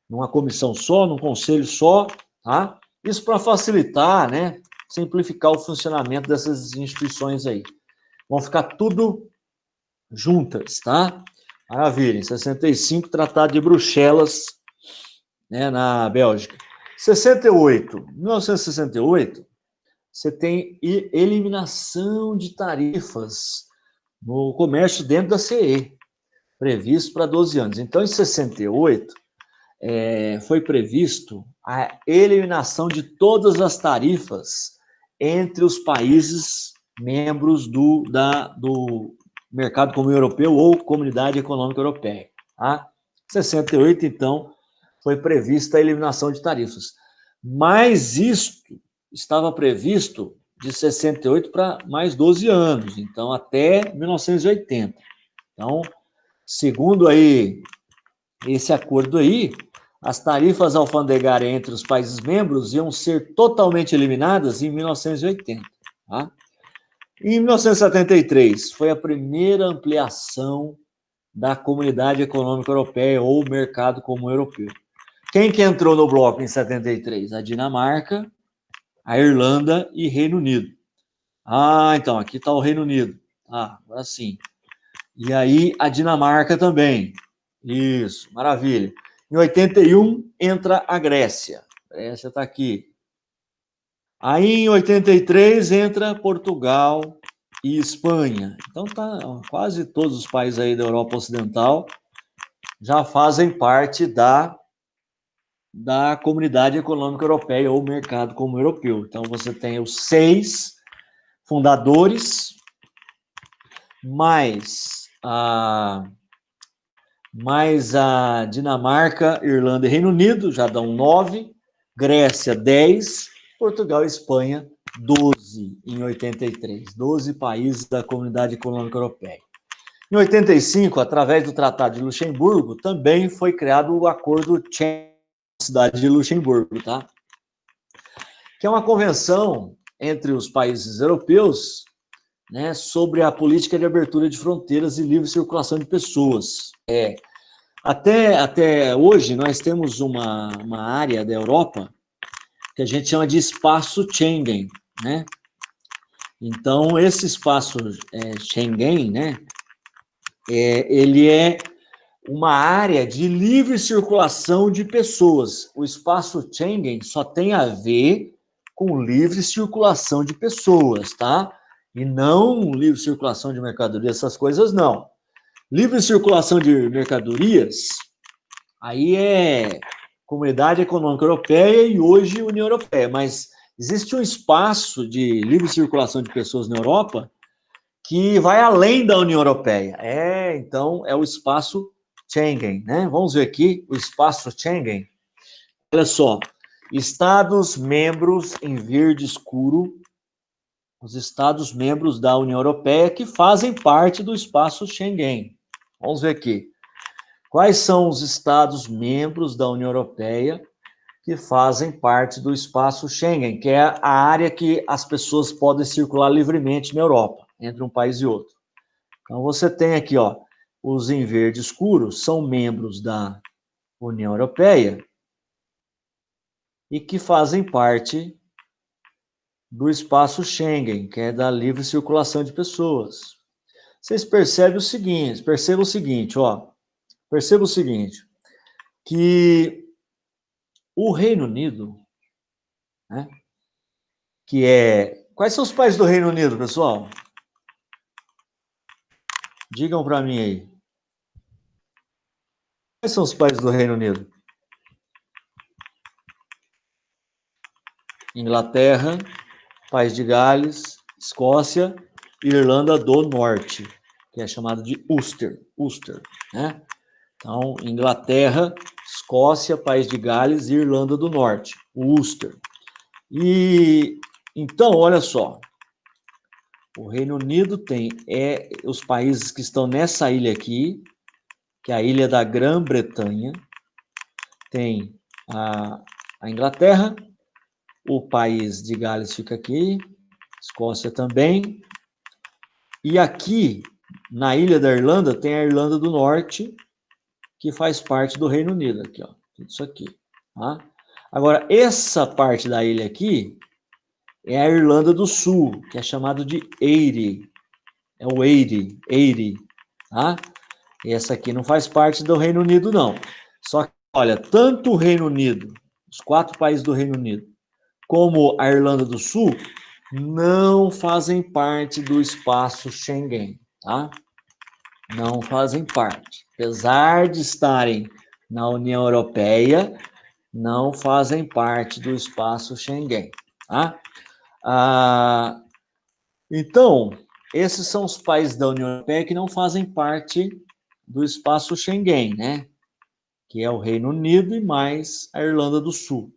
[SPEAKER 1] Numa comissão só, num conselho só, tá? Isso para facilitar, né? Simplificar o funcionamento dessas instituições aí. Vão ficar tudo juntas, tá? Maravilha. Em 65, Tratado de Bruxelas, né, na Bélgica. 1968, você tem eliminação de tarifas no comércio dentro da CE, previsto para 12 anos. Então, em 68, foi previsto a eliminação de todas as tarifas entre os países membros do Mercado Comum Europeu ou Comunidade Econômica Europeia. Tá? Em 68, então, foi prevista a eliminação de tarifas. Mas isto estava previsto de 68 para mais 12 anos, então até 1980. Então, segundo aí esse acordo aí, as tarifas alfandegárias entre os países membros iam ser totalmente eliminadas em 1980. Tá? Em 1973, foi a primeira ampliação da Comunidade Econômica Europeia ou Mercado Comum Europeu. Quem que entrou no bloco em 73? A Dinamarca, a Irlanda e Reino Unido. Ah, então, aqui está o Reino Unido. Ah, agora sim. E aí a Dinamarca também. Isso, maravilha. Em 81 entra a Grécia. A Grécia está aqui. Aí em 83 entra Portugal e Espanha. Então tá, quase todos os países aí da Europa Ocidental já fazem parte da Comunidade Econômica Europeia ou Mercado Comum Europeu. Então você tem os 6 fundadores mais a Dinamarca, Irlanda e Reino Unido, já dão 9, Grécia 10, Portugal e Espanha 12 em 83, 12 países da Comunidade Econômica Europeia. Em 85, através do Tratado de Luxemburgo, também foi criado o Acordo Schengen, cidade de Luxemburgo, tá? Que é uma convenção entre os países europeus, né, sobre a política de abertura de fronteiras e livre circulação de pessoas. Até hoje, nós temos uma área da Europa que a gente chama de espaço Schengen, né? Então, esse espaço Schengen, né, ele é uma área de livre circulação de pessoas. O espaço Schengen só tem a ver com livre circulação de pessoas, tá? E não livre circulação de mercadorias, essas coisas não. Livre circulação de mercadorias, aí é Comunidade Econômica Europeia e hoje União Europeia, mas existe um espaço de livre circulação de pessoas na Europa que vai além da União Europeia. Então, é o espaço Schengen, né? Vamos ver aqui o espaço Schengen. Olha só, Estados membros em verde escuro, os Estados membros da União Europeia que fazem parte do espaço Schengen. Vamos ver aqui. Quais são os Estados membros da União Europeia que fazem parte do espaço Schengen, que é a área que as pessoas podem circular livremente na Europa, entre um país e outro. Então, você tem aqui, ó, os em verde escuro são membros da União Europeia e que fazem parte do espaço Schengen, que é da livre circulação de pessoas. Vocês percebem o seguinte, perceba o seguinte, que o Reino Unido, né, que é... Quais são os países do Reino Unido, pessoal? Digam para mim aí. Quais são os países do Reino Unido? Inglaterra, País de Gales, Escócia e Irlanda do Norte, que é chamado de Ulster, né? Então, Inglaterra, Escócia, País de Gales e Irlanda do Norte, o Ulster. E então, olha só, o Reino Unido tem os países que estão nessa ilha aqui, que é a ilha da Grã-Bretanha, tem a Inglaterra, o País de Gales fica aqui, Escócia também, e aqui na ilha da Irlanda, tem a Irlanda do Norte, que faz parte do Reino Unido, aqui, ó, isso aqui, tá? Agora, essa parte da ilha aqui é a Irlanda do Sul, que é chamado de Eire, é o Eire, tá? E essa aqui não faz parte do Reino Unido, não. Só que, olha, tanto o Reino Unido, os 4 países do Reino Unido, como a Irlanda do Sul, não fazem parte do espaço Schengen, tá? Não fazem parte. Apesar de estarem na União Europeia, não fazem parte do espaço Schengen, tá? Então, esses são os países da União Europeia que não fazem parte do espaço Schengen, né? Que é o Reino Unido e mais a Irlanda do Sul.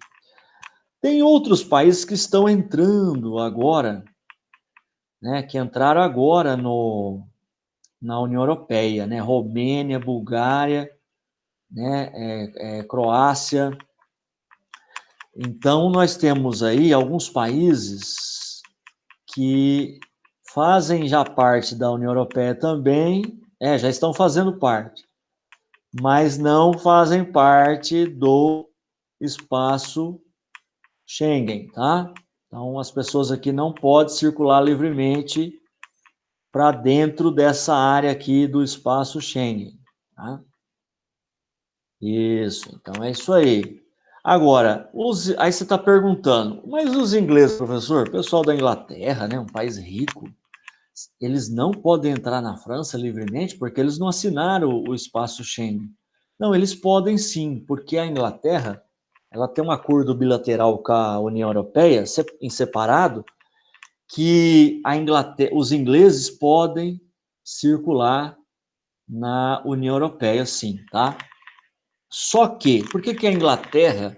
[SPEAKER 1] Tem outros países que estão entrando agora, né? Que entraram agora na União Europeia, né? Romênia, Bulgária, né? Croácia. Então, nós temos aí alguns países que fazem já parte da União Europeia também, já estão fazendo parte, mas não fazem parte do espaço Schengen, tá? Então, as pessoas aqui não podem circular livremente para dentro dessa área aqui do espaço Schengen, tá? Isso, então é isso aí. Agora, aí você está perguntando, mas os ingleses, professor, o pessoal da Inglaterra, né, um país rico, eles não podem entrar na França livremente porque eles não assinaram o espaço Schengen. Não, eles podem sim, porque a Inglaterra, ela tem um acordo bilateral com a União Europeia, em separado, que os ingleses podem circular na União Europeia, sim, tá? Só que, por que a Inglaterra,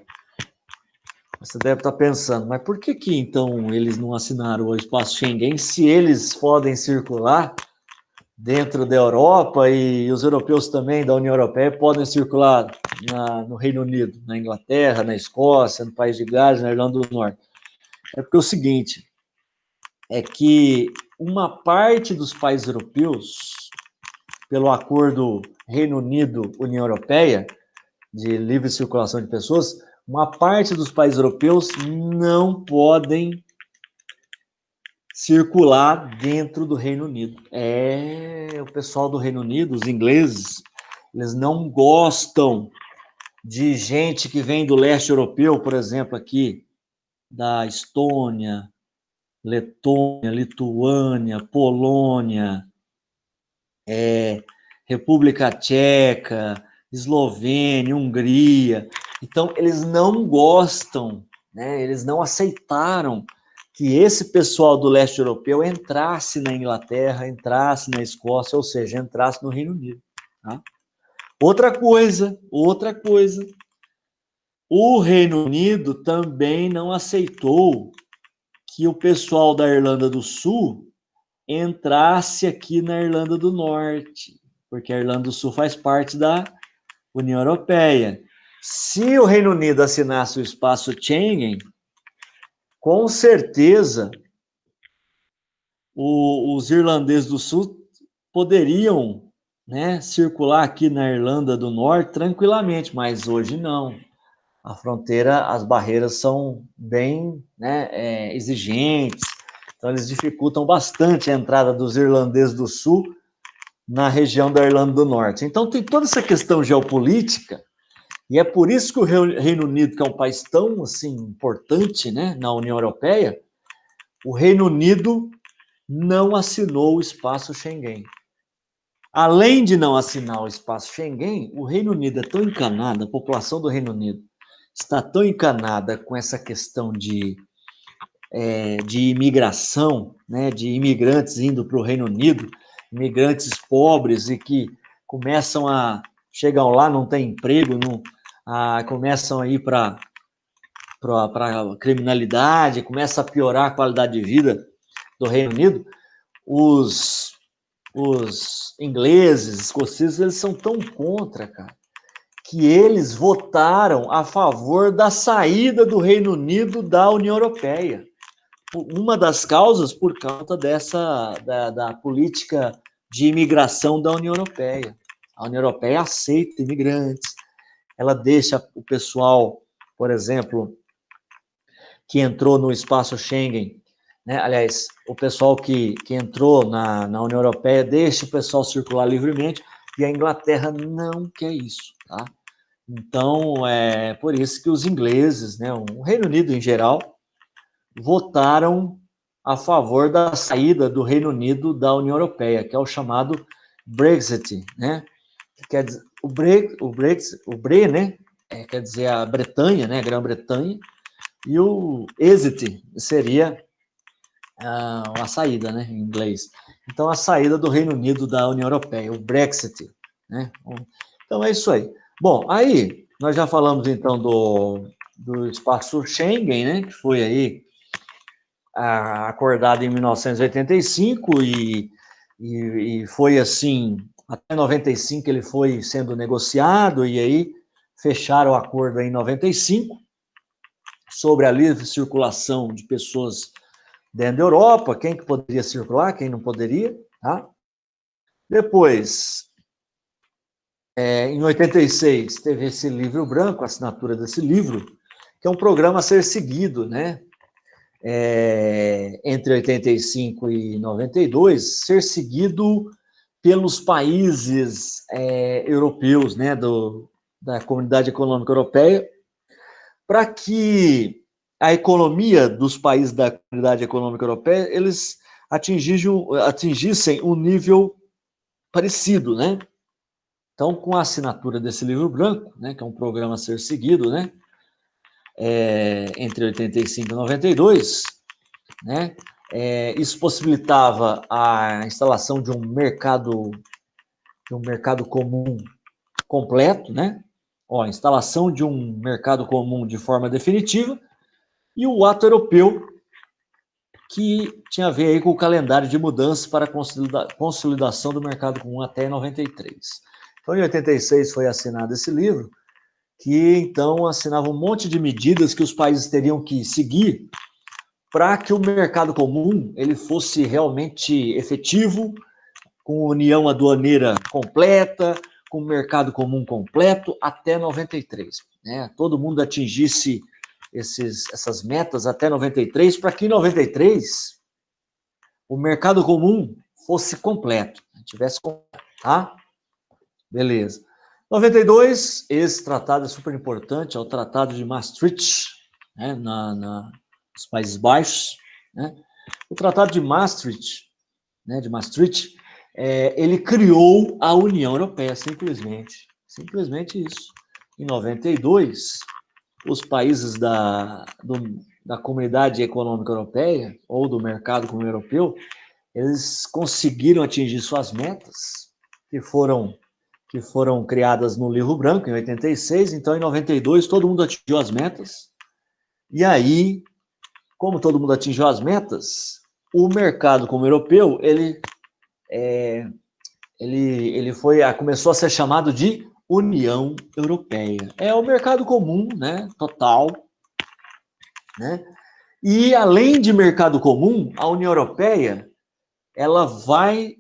[SPEAKER 1] você deve estar pensando, mas por que então eles não assinaram o espaço Schengen se eles podem circular dentro da Europa e os europeus também da União Europeia podem circular no Reino Unido, na Inglaterra, na Escócia, no País de Gales, na Irlanda do Norte? É porque é o seguinte, é que uma parte dos países europeus, pelo acordo Reino Unido-União Europeia, de livre circulação de pessoas, uma parte dos países europeus não podem circular dentro do Reino Unido. O pessoal do Reino Unido, os ingleses, eles não gostam de gente que vem do leste europeu, por exemplo, aqui, da Estônia, Letônia, Lituânia, Polônia, República Tcheca, Eslovênia, Hungria. Então, eles não gostam, né? Eles não aceitaram que esse pessoal do leste europeu entrasse na Inglaterra, entrasse na Escócia, ou seja, entrasse no Reino Unido. Tá? Outra coisa, o Reino Unido também não aceitou que o pessoal da Irlanda do Sul entrasse aqui na Irlanda do Norte, porque a Irlanda do Sul faz parte da União Europeia. Se o Reino Unido assinasse o espaço Schengen, com certeza os irlandeses do Sul poderiam, né, circular aqui na Irlanda do Norte tranquilamente, mas hoje não. A fronteira, as barreiras são bem, né, exigentes, então eles dificultam bastante a entrada dos irlandeses do Sul na região da Irlanda do Norte. Então tem toda essa questão geopolítica, e é por isso que o Reino Unido, que é um país tão assim importante, né, na União Europeia, o Reino Unido não assinou o espaço Schengen. Além de não assinar o espaço Schengen, o Reino Unido é tão encanado, a população do Reino Unido está tão encanada com essa questão de imigração, né, de imigrantes indo para o Reino Unido, imigrantes pobres e que chegam lá, não tem emprego, começam a ir para a criminalidade, começa a piorar a qualidade de vida do Reino Unido. Os ingleses, escoceses, eles são tão contra, cara, que eles votaram a favor da saída do Reino Unido da União Europeia. Uma das causas por causa da política de imigração da União Europeia. A União Europeia aceita imigrantes, ela deixa o pessoal, por exemplo, que entrou no espaço Schengen, né? Aliás, o pessoal que entrou na União Europeia deixa o pessoal circular livremente, e a Inglaterra não quer isso, tá? Então, é por isso que os ingleses, né, o Reino Unido em geral, votaram a favor da saída do Reino Unido da União Europeia, que é o chamado Brexit, né? Quer dizer, o Bre, né? Quer dizer a Bretanha, né? Grã-Bretanha, e o exit seria a saída, né? Em inglês. Então, a saída do Reino Unido da União Europeia, o Brexit, né? Então, é isso aí. Bom, aí, nós já falamos, então, do espaço Schengen, né? Que foi aí acordado em 1985 e foi assim, até 95 ele foi sendo negociado, e aí fecharam o acordo em 95 sobre a livre circulação de pessoas dentro da Europa, quem que poderia circular, quem não poderia, tá? Depois, em 86, teve esse livro branco, a assinatura desse livro, que é um programa a ser seguido, né? Entre 85 e 92, ser seguido pelos países europeus, né, da Comunidade Econômica Europeia, para que a economia dos países da Comunidade Econômica Europeia, eles atingissem um nível parecido, né? Então, com a assinatura desse livro branco, né, que é um programa a ser seguido, né, entre 85 e 92, né, isso possibilitava a instalação de um mercado comum completo, né? Ó, instalação de um mercado comum de forma definitiva, e o ato europeu, que tinha a ver aí com o calendário de mudanças para a consolidação do mercado comum até 93. Então, em 86 foi assinado esse livro, que então assinava um monte de medidas que os países teriam que seguir para que o mercado comum ele fosse realmente efetivo, com união aduaneira completa, com mercado comum completo até 93. Né? Todo mundo atingisse essas metas até 93, para que em 93 o mercado comum fosse completo, tivesse completo, tá? Beleza. 92, esse tratado é super importante, é o Tratado de Maastricht, né, nos Países Baixos, né? O Tratado de Maastricht, né, ele criou a União Europeia, simplesmente isso. Em 92, os países da Comunidade Econômica Europeia, ou do Mercado Comum Europeu, eles conseguiram atingir suas metas, que foram criadas no Livro Branco, em 86, então em 92 todo mundo atingiu as metas, e aí, como todo mundo atingiu as metas, o Mercado Comum Europeu, ele começou a ser chamado de União Europeia. É o mercado comum, né, total, né? E além de mercado comum, a União Europeia, ela vai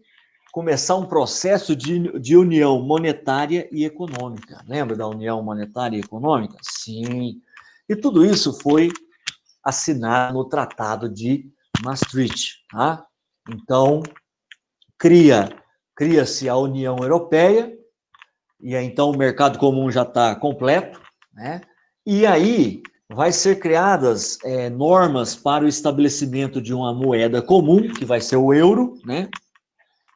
[SPEAKER 1] começar um processo de união monetária e econômica. Lembra da União Monetária e Econômica? Sim. E tudo isso foi assinado no Tratado de Maastricht, tá? Então, cria-se a União Europeia, e aí, então o mercado comum já está completo, né? E aí vai ser criadas normas para o estabelecimento de uma moeda comum, que vai ser o euro, né?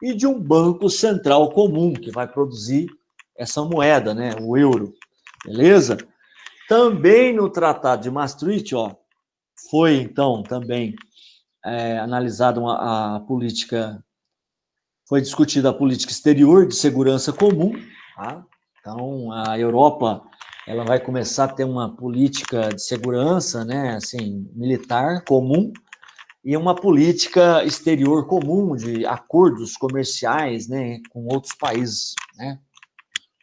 [SPEAKER 1] E de um banco central comum, que vai produzir essa moeda, né? O euro, beleza? Também no Tratado de Maastricht, ó, foi então também analisada a política, foi discutida a política exterior de segurança comum, tá? Então, a Europa, ela vai começar a ter uma política de segurança, né, assim, militar comum, e uma política exterior comum, de acordos comerciais, né, com outros países, né,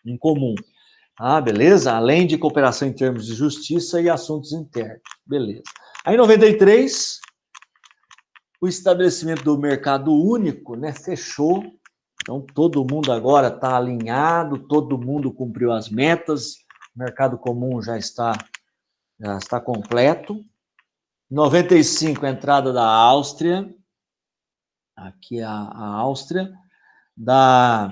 [SPEAKER 1] em comum. Ah, beleza? Além de cooperação em termos de justiça e assuntos internos. Beleza. Aí, em 93, o estabelecimento do mercado único, né, fechou Então, todo mundo agora está alinhado, todo mundo cumpriu as metas, o mercado comum já está completo. 95, a entrada da Áustria, aqui a Áustria, da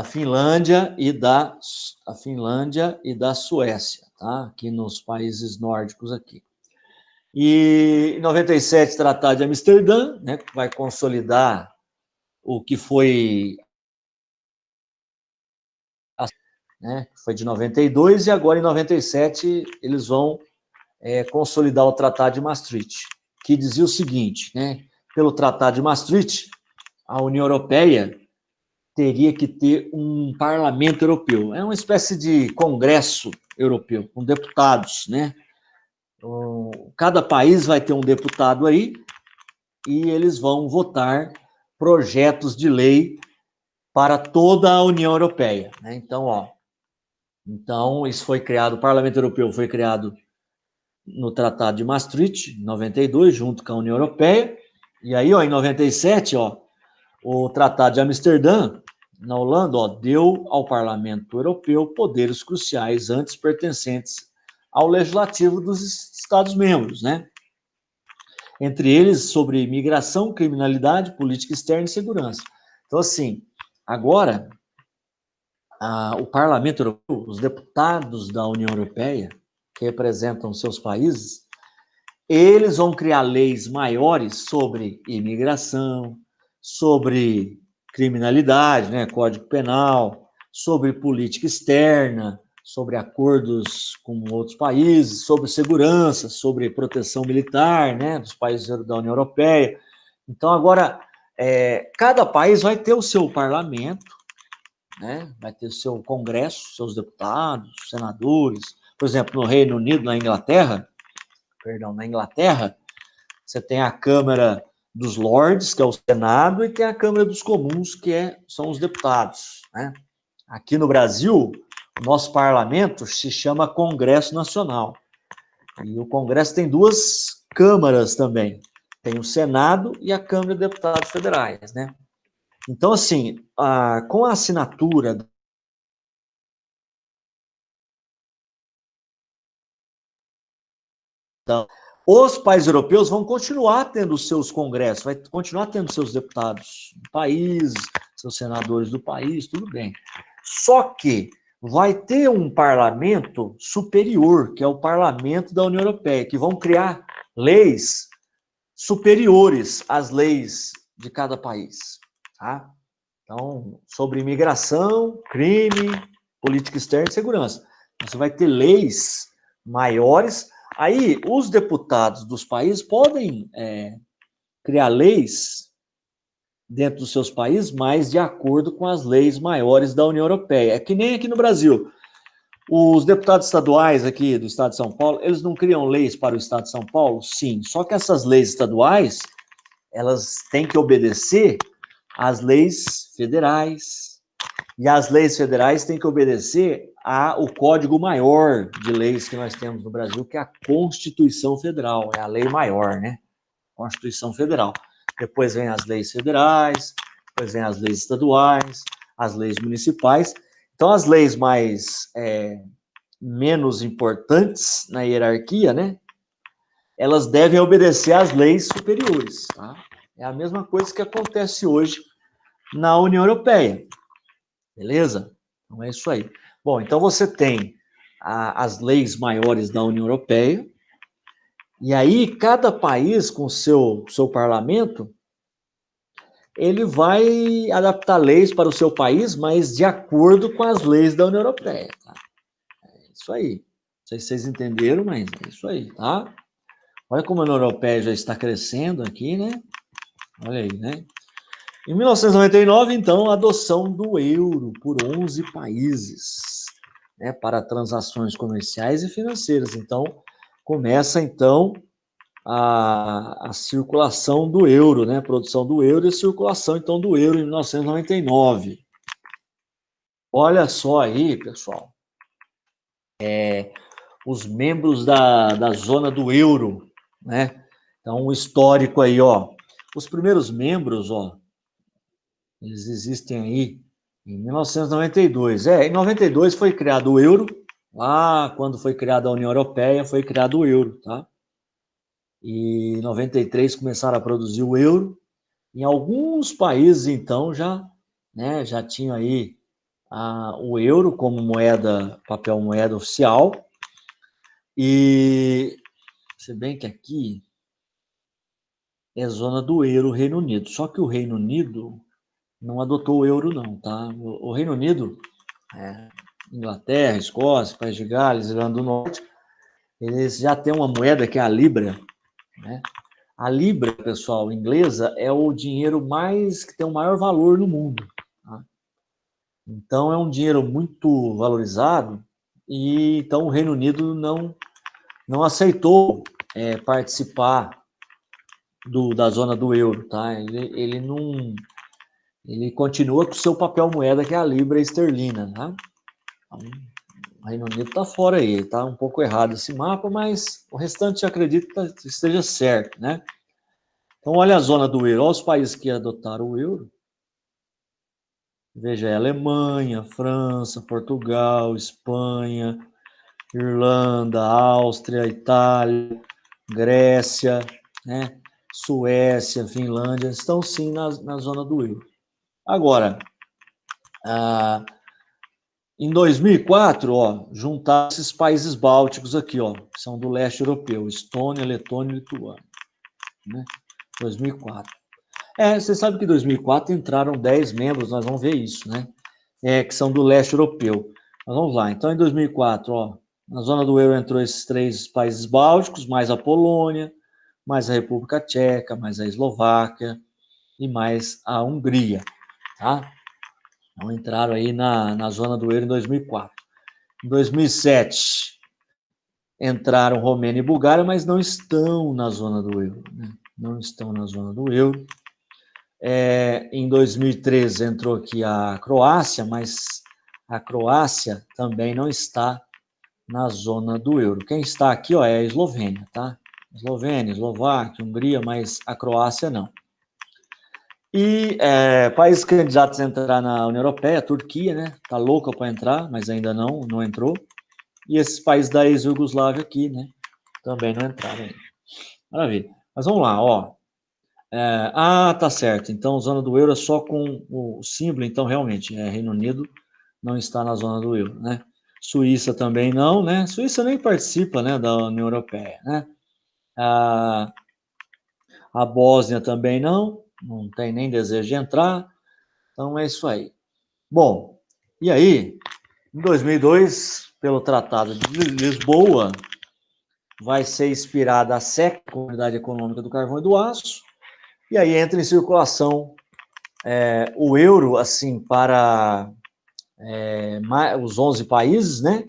[SPEAKER 1] Finlândia e da Suécia, tá? Aqui nos países nórdicos aqui. E em 97, Tratado de Amsterdã, né, que vai consolidar o que foi, né, foi de 92, e agora em 97 eles vão consolidar o Tratado de Maastricht, que dizia o seguinte, né, pelo Tratado de Maastricht, a União Europeia teria que ter um parlamento europeu. É uma espécie de congresso europeu, com deputados, né? Cada país vai ter um deputado aí e eles vão votar projetos de lei para toda a União Europeia, né? Então, isso foi criado, o Parlamento Europeu foi criado no Tratado de Maastricht, em 92, junto com a União Europeia, e aí, em 97, o Tratado de Amsterdã, na Holanda, deu ao Parlamento Europeu poderes cruciais antes pertencentes ao legislativo dos Estados-membros, né? Entre eles, sobre migração, criminalidade, política externa e segurança. Então, assim, agora, o Parlamento Europeu, os deputados da União Europeia, que representam seus países, eles vão criar leis maiores sobre imigração, sobre criminalidade, né, Código Penal, sobre política externa, sobre acordos com outros países, sobre segurança, sobre proteção militar, né, dos países da União Europeia. Então, agora, cada país vai ter o seu parlamento, né, vai ter o seu congresso, seus deputados, senadores. Por exemplo, no Reino Unido, na Inglaterra, você tem a Câmara dos Lordes, que é o Senado, e tem a Câmara dos Comuns, que são os deputados, né? Aqui no Brasil, o nosso parlamento se chama Congresso Nacional. E o Congresso tem duas câmaras também. Tem o Senado e a Câmara de Deputados Federais, né? Então, assim, com a assinatura os países europeus vão continuar tendo seus congressos, vai continuar tendo seus deputados do país, seus senadores do país, tudo bem. Só que vai ter um parlamento superior, que é o parlamento da União Europeia, que vão criar leis superiores às leis de cada país, tá? Então, sobre imigração, crime, política externa e segurança. Você vai ter leis maiores. Aí, os deputados dos países podem criar leis dentro dos seus países, mas de acordo com as leis maiores da União Europeia. É que nem aqui no Brasil. Os deputados estaduais aqui do Estado de São Paulo, eles não criam leis para o Estado de São Paulo? Sim. Só que essas leis estaduais, elas têm que obedecer às leis federais. E as leis federais têm que obedecer ao código maior de leis que nós temos no Brasil, que é a Constituição Federal, é a lei maior, né? Constituição Federal. Depois vem as leis federais, depois vem as leis estaduais, as leis municipais. Então, as leis menos importantes na hierarquia, né? Elas devem obedecer às leis superiores, tá? É a mesma coisa que acontece hoje na União Europeia. Beleza? Então é isso aí. Bom, então você tem as leis maiores da União Europeia, e aí cada país com seu parlamento, ele vai adaptar leis para o seu país, mas de acordo com as leis da União Europeia. Tá? É isso aí. Não sei se vocês entenderam, mas é isso aí, tá? Olha como a União Europeia já está crescendo aqui, né? Olha aí, né? Em 1999, então, a adoção do euro por 11 países, né, para transações comerciais e financeiras. Então, começa, então, a circulação do euro, né, a produção do euro e a circulação, então, do euro em 1999. Olha só aí, pessoal, os membros da zona do euro, né? Então, um histórico aí, ó. Os primeiros membros, ó, Eles existem aí em 1992. Em 92 foi criado o euro. Lá, quando foi criada a União Europeia, foi criado o euro, tá? E em 93 começaram a produzir o euro. Em alguns países, então, já tinha aí o euro como moeda, papel moeda oficial. E se bem que aqui é zona do euro, Reino Unido. Só que o Reino Unido não adotou o euro, não, tá? O Reino Unido, Inglaterra, Escócia, País de Gales, Irlanda do Norte, eles já têm uma moeda que é a Libra, né? A Libra, pessoal, inglesa, é o dinheiro que tem o maior valor no mundo. Tá? Então, é um dinheiro muito valorizado e então o Reino Unido não aceitou participar da zona do euro, tá? Ele continua com o seu papel moeda, que é a Libra esterlina, tá? Então, o Reino Unido está fora aí, está um pouco errado esse mapa, mas o restante acredito que esteja certo, né? Então, olha a zona do euro, olha os países que adotaram o euro. Veja, Alemanha, França, Portugal, Espanha, Irlanda, Áustria, Itália, Grécia, né? Suécia, Finlândia, estão sim na zona do euro. Agora, em 2004, juntaram esses países bálticos aqui, que são do leste europeu, Estônia, Letônia e Lituânia, né? 2004. Você sabe que em 2004 entraram 10 membros, nós vamos ver isso, né? Que são do leste europeu. Mas vamos lá, então em 2004, na zona do euro entrou esses 3 países bálticos, mais a Polônia, mais a República Tcheca, mais a Eslováquia e mais a Hungria, tá? Então entraram aí na zona do euro em 2004. Em 2007, entraram Romênia e Bulgária, mas não estão na zona do euro, né? Não estão na zona do euro. Em 2013 entrou aqui a Croácia, mas a Croácia também não está na zona do euro. Quem está aqui é a Eslovênia, tá? Eslovênia, Eslováquia, Hungria, mas a Croácia não. E países candidatos a entrar na União Europeia, a Turquia, né? Tá louca para entrar, mas ainda não entrou. E esses países da ex-Yugoslávia aqui, né? Também não entraram ainda. Maravilha. Mas vamos lá, tá certo. Então, zona do euro é só com o símbolo. Então, realmente, Reino Unido não está na zona do euro, né? Suíça também não, né? Suíça nem participa, né, da União Europeia, né? A Bósnia também não tem nem desejo de entrar. Então, é isso aí. Bom, e aí, em 2002, pelo Tratado de Lisboa, vai ser expirada a CEC, Comunidade Econômica do Carvão e do Aço, e aí entra em circulação o euro, assim, para os 11 países, né?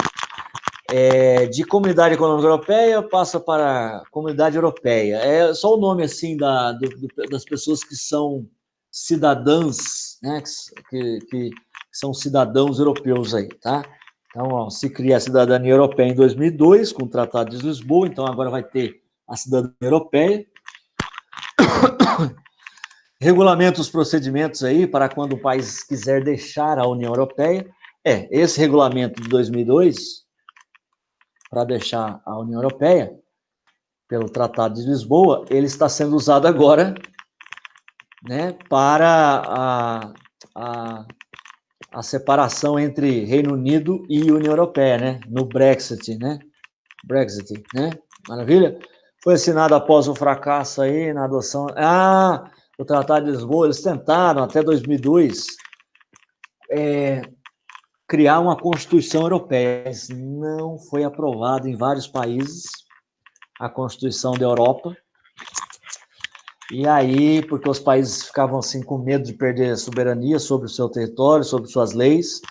[SPEAKER 1] De Comunidade Econômica Europeia passa para Comunidade Europeia. É só o nome, assim, das pessoas que são cidadãs, né? Que são cidadãos europeus aí, tá? Então, se cria a cidadania europeia em 2002, com o Tratado de Lisboa, então agora vai ter a cidadania europeia. Regulamenta os procedimentos aí para quando o país quiser deixar a União Europeia. Esse regulamento de 2002, para deixar a União Europeia, pelo Tratado de Lisboa, ele está sendo usado agora, né, para a separação entre Reino Unido e União Europeia, né, no Brexit, né? Brexit, né? Maravilha? Foi assinado após o fracasso aí na adoção. O Tratado de Lisboa, eles tentaram até 2002 criar uma Constituição Europeia, mas não foi aprovado em vários países a Constituição da Europa. E aí, porque os países ficavam assim com medo de perder a soberania sobre o seu território, sobre suas leis,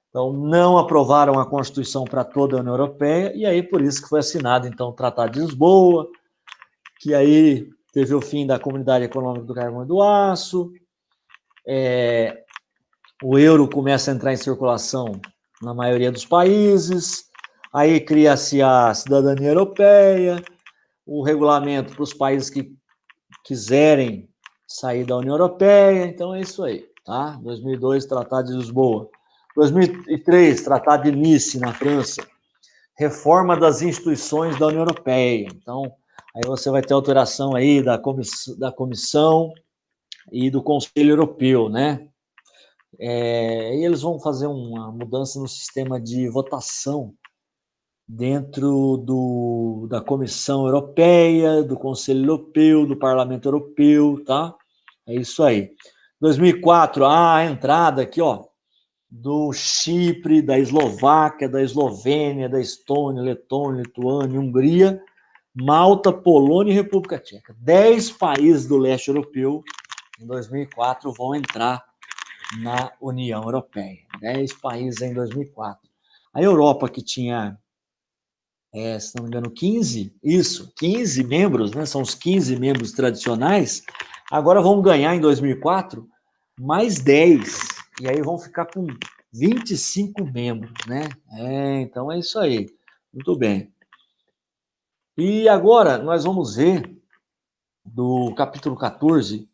[SPEAKER 1] então não aprovaram a Constituição para toda a União Europeia, e aí por isso que foi assinado então o Tratado de Lisboa, que aí teve o fim da Comunidade Econômica do Carvão e do Aço, o euro começa a entrar em circulação na maioria dos países, aí cria-se a cidadania europeia, o regulamento para os países que quiserem sair da União Europeia, então é isso aí. tá? 2002, Tratado de Lisboa. 2003, Tratado de Nice, na França. Reforma das instituições da União Europeia. Então, aí você vai ter alteração aí da comissão e do Conselho Europeu, né? E eles vão fazer uma mudança no sistema de votação dentro da Comissão Europeia, do Conselho Europeu, do Parlamento Europeu, tá? É isso aí. 2004, a entrada aqui, ó, do Chipre, da Eslováquia, da Eslovênia, da Estônia, Letônia, Lituânia, Hungria, Malta, Polônia e República Tcheca. 10 países do leste europeu, em 2004, vão entrar na União Europeia. 10 países em 2004. A Europa, que tinha, se não me engano, 15 membros, né? São os 15 membros tradicionais, agora vão ganhar em 2004 mais 10, e aí vão ficar com 25 membros, né? Então é isso aí. Muito bem. E agora nós vamos ver, do capítulo 14,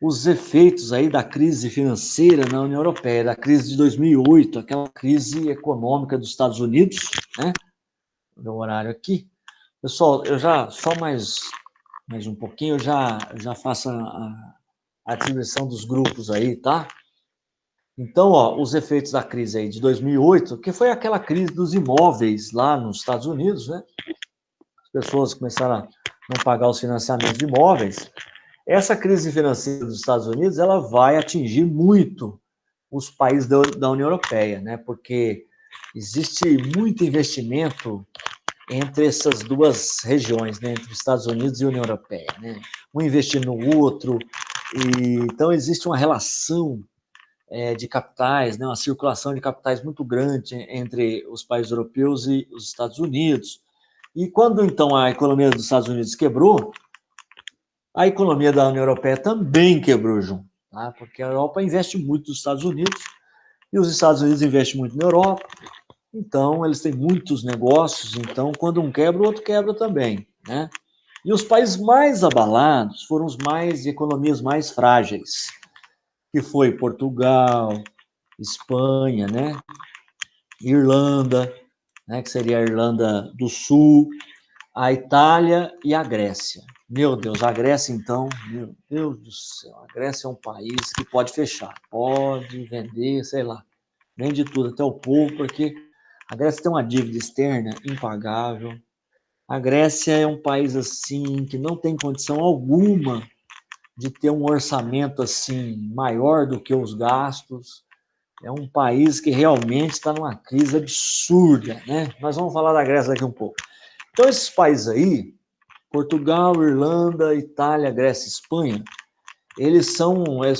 [SPEAKER 1] os efeitos aí da crise financeira na União Europeia, da crise de 2008, aquela crise econômica dos Estados Unidos, né? Meu horário aqui. Pessoal, eu já, só mais um pouquinho, eu já faço a atribuição dos grupos aí, tá? Então, ó, os efeitos da crise aí de 2008, que foi aquela crise dos imóveis lá nos Estados Unidos, né? As pessoas começaram a não pagar os financiamentos de imóveis. Essa crise financeira dos Estados Unidos, ela vai atingir muito os países da União Europeia, né? Porque existe muito investimento entre essas duas regiões, né? Entre os Estados Unidos e a União Europeia, né? Um investindo no outro, e então existe uma relação de capitais, né? Uma circulação de capitais muito grande entre os países europeus e os Estados Unidos. E quando então a economia dos Estados Unidos quebrou, a economia da União Europeia também quebrou junto, tá? Porque a Europa investe muito nos Estados Unidos e os Estados Unidos investem muito na Europa. Então, eles têm muitos negócios, então, quando um quebra, o outro quebra também, né? E os países mais abalados foram os economias mais frágeis, que foi Portugal, Espanha, né? Irlanda, né? Que seria a Irlanda do Sul, a Itália e a Grécia. Meu Deus, a Grécia, então, meu Deus do céu, a Grécia é um país que pode fechar, pode vender, sei lá, vende tudo, até o povo, porque a Grécia tem uma dívida externa impagável. A Grécia é um país assim que não tem condição alguma de ter um orçamento assim maior do que os gastos. É um país que realmente está numa crise absurda, né? Nós vamos falar da Grécia daqui um pouco. Então esses países aí, Portugal, Irlanda, Itália, Grécia, Espanha, eles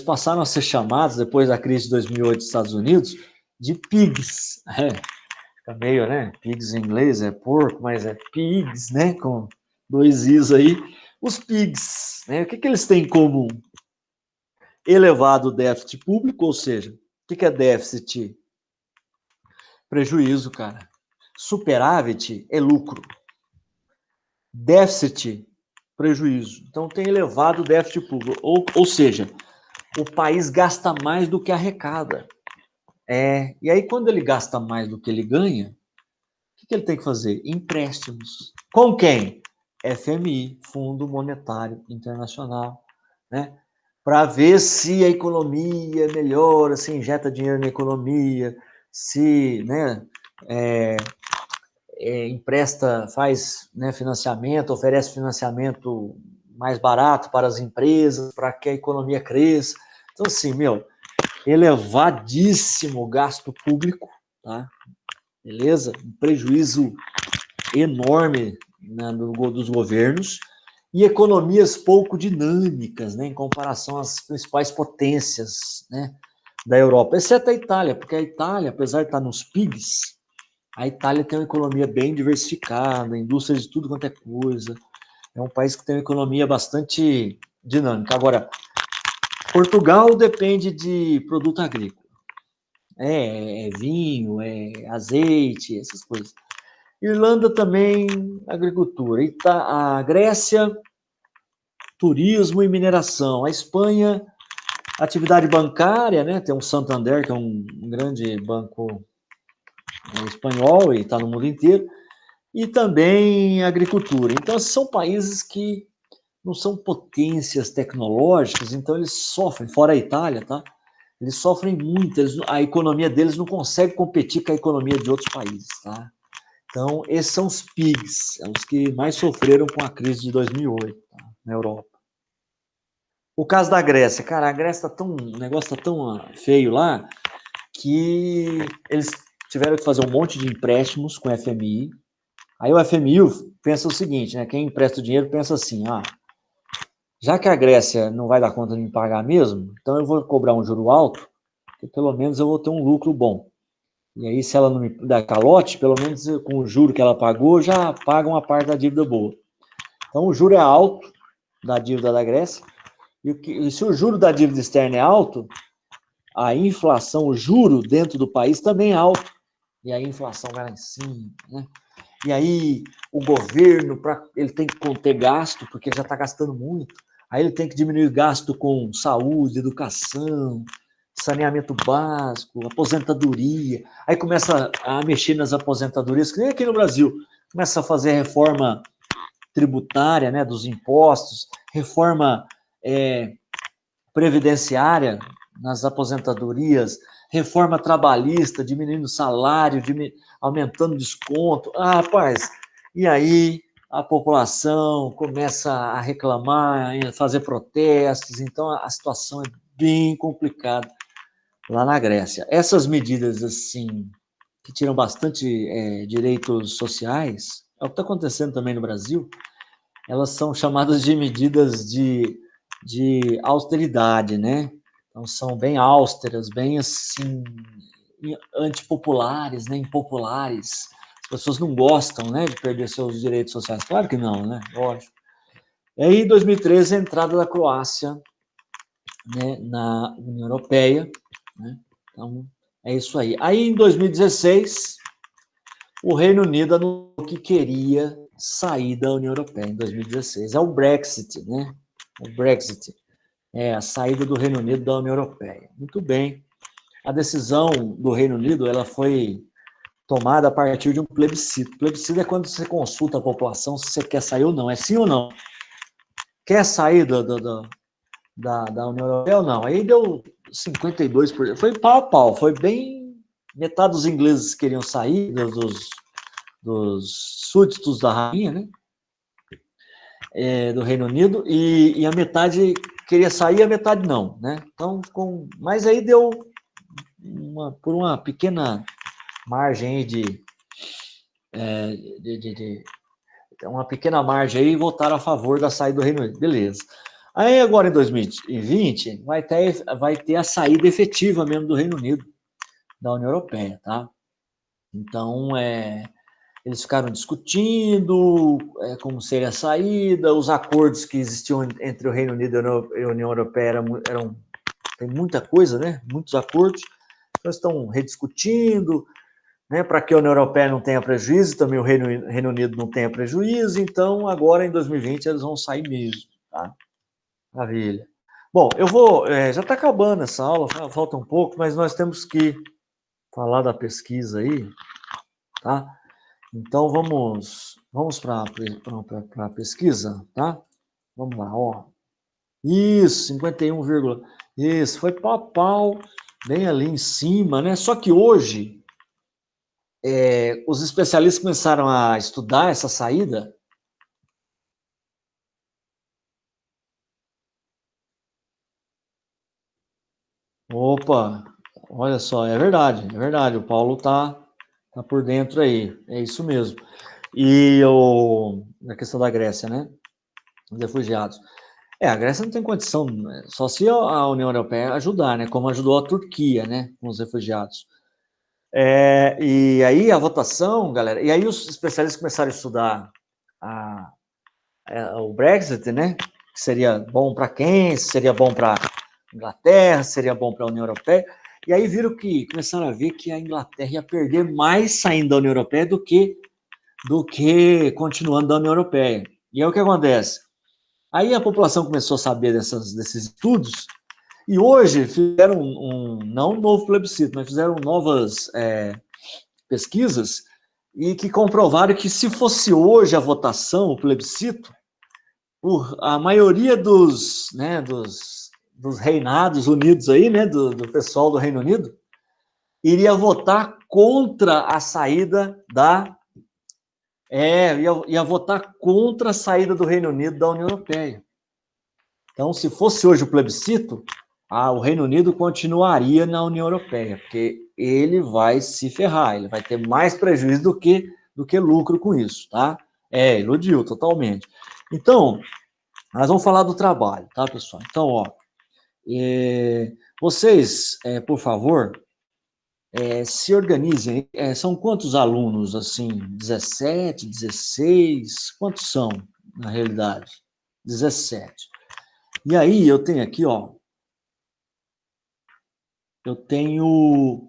[SPEAKER 1] passaram a ser chamados depois da crise de 2008 dos Estados Unidos de pigs. Fica meio, né? Pigs em inglês é porco, mas é pigs, né? Com 2 i's aí. Os pigs, né? O que eles têm em comum? Elevado déficit público, ou seja, o que é déficit? Prejuízo, cara. Superávit é lucro. Déficit, prejuízo. Então tem elevado déficit público, ou seja, o país gasta mais do que arrecada. E aí quando ele gasta mais do que ele ganha, o que ele tem que fazer? Empréstimos. Com quem? FMI, Fundo Monetário Internacional, né? Para ver se a economia melhora, se injeta dinheiro na economia, se, né, empresta, faz, né, financiamento, oferece financiamento mais barato para as empresas, para que a economia cresça. Então, assim, elevadíssimo gasto público, tá? Beleza? Um prejuízo enorme, né, dos governos e economias pouco dinâmicas, né, em comparação às principais potências, né, da Europa, exceto a Itália, porque a Itália, apesar de estar nos PIGs, a Itália tem uma economia bem diversificada, indústria de tudo quanto é coisa, é um país que tem uma economia bastante dinâmica. Agora, Portugal depende de produto agrícola, vinho, azeite, essas coisas. Irlanda também, agricultura. A Grécia, turismo e mineração. A Espanha, Atividade bancária, né? Tem um Santander, que é um grande banco espanhol e está no mundo inteiro, e também agricultura. Então, são países que não são potências tecnológicas, então eles sofrem, fora a Itália, tá? Eles sofrem muito, a economia deles não consegue competir com a economia de outros países, tá? Então, esses são os PIGs, são os que mais sofreram com a crise de 2008, tá? Na Europa. O caso da Grécia, cara, a Grécia o negócio tá tão feio lá, que eles tiveram que fazer um monte de empréstimos com o FMI. Aí o FMI pensa o seguinte, né? Quem empresta o dinheiro pensa assim, já que a Grécia não vai dar conta de me pagar mesmo, então eu vou cobrar um juro alto, que pelo menos eu vou ter um lucro bom. E aí, se ela não me dá calote, pelo menos com o juro que ela pagou, já paga uma parte da dívida boa. Então, o juro é alto da dívida da Grécia, e se o juro da dívida externa é alto, a inflação, o juro dentro do país também é alto. E aí a inflação vai lá em cima, né? E aí o governo, ele tem que conter gasto, porque ele já está gastando muito. Aí ele tem que diminuir gasto com saúde, educação, saneamento básico, aposentadoria. Aí começa a mexer nas aposentadorias, que nem aqui no Brasil. Começa a fazer reforma tributária, né, dos impostos, reforma previdenciária nas aposentadorias, reforma trabalhista, diminuindo o salário, aumentando desconto. Rapaz, e aí a população começa a reclamar, a fazer protestos, então a situação é bem complicada lá na Grécia. Essas medidas, assim, que tiram bastante direitos sociais, é o que está acontecendo também no Brasil, elas são chamadas de medidas de austeridade, né? Então, são bem austeras, bem, assim, antipopulares, né? Impopulares. As pessoas não gostam, né, de perder seus direitos sociais. Claro que não, né? Lógico. E aí, em 2013, a entrada da Croácia, né, na União Europeia, né? Então, é isso aí. Aí, em 2016, o Reino Unido anunciou que queria sair da União Europeia em 2016. É o Brexit, né? O Brexit é a saída do Reino Unido da União Europeia. Muito bem. A decisão do Reino Unido, ela foi tomada a partir de um plebiscito. Plebiscito é quando você consulta a população se você quer sair ou não. É sim ou não? Quer sair da União Europeia ou não? Aí deu 52%. Foi pau a pau. Foi bem... Metade dos ingleses queriam sair, dos súditos da rainha, né? Do Reino Unido, e a metade queria sair, a metade não, né? Então, mas aí deu por uma pequena margem aí uma pequena margem aí, votaram a favor da saída do Reino Unido. Beleza. Aí agora em 2020 vai ter a saída efetiva mesmo do Reino Unido da União Europeia, tá? Então, eles ficaram discutindo como seria a saída, os acordos que existiam entre o Reino Unido e a União Europeia tem muita coisa, né? Muitos acordos. Então, estão rediscutindo, né? Para que a União Europeia não tenha prejuízo, também o Reino Unido não tenha prejuízo. Então, agora em 2020 eles vão sair mesmo, tá? Maravilha. Bom, eu vou. Já está acabando essa aula, falta um pouco, mas nós temos que falar da pesquisa aí, tá? Então, vamos para a pesquisa, tá? Vamos lá, ó. Isso, 51, isso, foi pau a pau, bem ali em cima, né? Só que hoje, os especialistas começaram a estudar essa saída. Opa, olha só, é verdade, o Paulo tá por dentro aí, é isso mesmo. E na questão da Grécia, né? Os refugiados. A Grécia não tem condição, né? Só se a União Europeia ajudar, né? Como ajudou a Turquia, né? Com os refugiados. E aí a votação, galera, e aí os especialistas começaram a estudar o Brexit, né? Que seria bom para quem? Seria bom para Inglaterra? Seria bom para a União Europeia? E aí começaram a ver que a Inglaterra ia perder mais saindo da União Europeia do que continuando da União Europeia. E aí o que acontece? Aí a população começou a saber desses estudos E hoje fizeram não um novo plebiscito, mas fizeram novas pesquisas e que comprovaram que se fosse hoje a votação, o plebiscito, a maioria dos reinados unidos aí, né, do pessoal do Reino Unido, iria votar contra a saída ia votar contra a saída do Reino Unido da União Europeia. Então, se fosse hoje o plebiscito, o Reino Unido continuaria na União Europeia, porque ele vai se ferrar, ele vai ter mais prejuízo do que lucro com isso, tá? Iludiu totalmente. Então, nós vamos falar do trabalho, tá, pessoal? Então, vocês, por favor, se organizem. São quantos alunos, assim? 17, 16? Quantos são, na realidade? 17. E aí, eu tenho aqui, eu tenho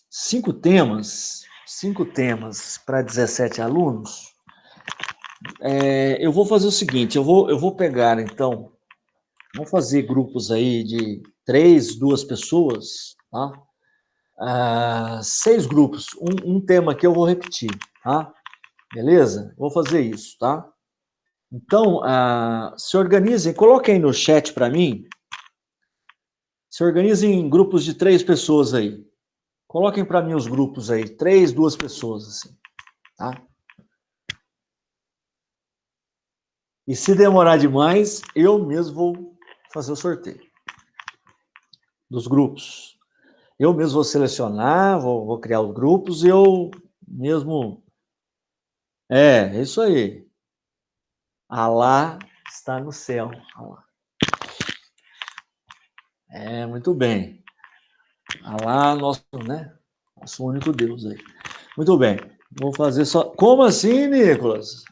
[SPEAKER 1] 5 temas para 17 alunos. Eu vou fazer o seguinte, eu vou pegar, então, vamos fazer grupos aí de 3, 2 pessoas, tá? 6 grupos, um tema que eu vou repetir, tá? Beleza? Vou fazer isso, tá? Então, se organizem, coloquem no chat para mim, se organizem em grupos de 3 pessoas aí. Coloquem para mim os grupos aí, 3, 2 pessoas, assim, tá? E se demorar demais, eu mesmo vou fazer o sorteio dos grupos. Eu mesmo vou selecionar, vou criar os grupos e eu mesmo... É isso aí. Alá está no céu. Alá. Muito bem. Alá, nosso único Deus aí. Muito bem. Vou fazer só... Como assim, Nicolas?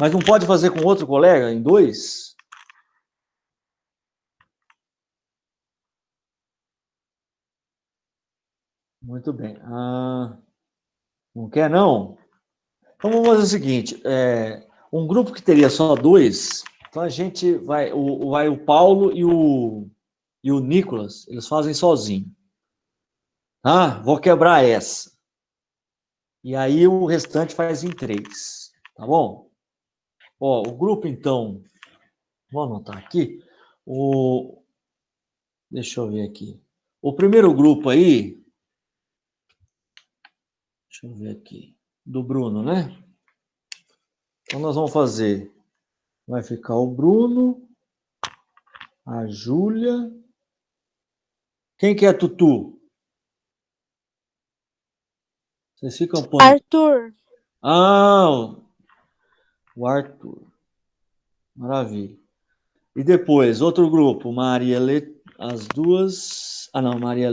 [SPEAKER 1] Mas não pode fazer com outro colega, em 2? Muito bem. Não quer, não? Então vamos fazer o seguinte: um grupo que teria só 2, então a gente vai o Paulo e o Nicolas, eles fazem sozinho. Vou quebrar essa. E aí o restante faz em 3, tá bom? O grupo, então, vou anotar aqui. Deixa eu ver aqui. O primeiro grupo aí, deixa eu ver aqui, do Bruno, né? Então nós vamos fazer, vai ficar o Bruno, a Júlia. Quem que é Tutu? Vocês ficam pondo...
[SPEAKER 2] Arthur.
[SPEAKER 1] O Arthur. Maravilha. E depois, outro grupo, as duas... não, Maria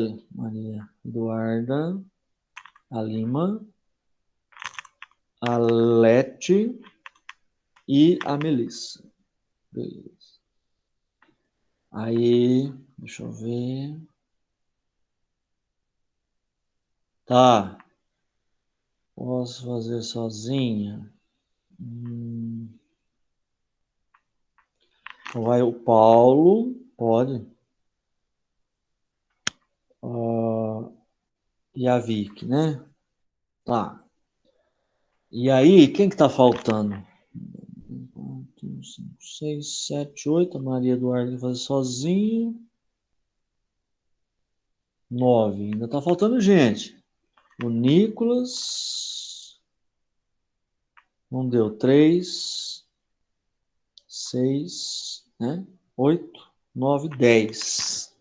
[SPEAKER 1] Eduarda, a Lima, a Lete e a Melissa. Beleza. Aí, deixa eu ver... Tá. Posso fazer sozinha? Então vai o Paulo, pode. E a Vicky, né? Tá. E aí, quem que tá faltando? 4, 5, 6, 7, 8. A Maria Eduarda vai fazer sozinho. 9. Ainda tá faltando gente. O Nicolas. Não deu. 3, 6, né? 8, 9, 10.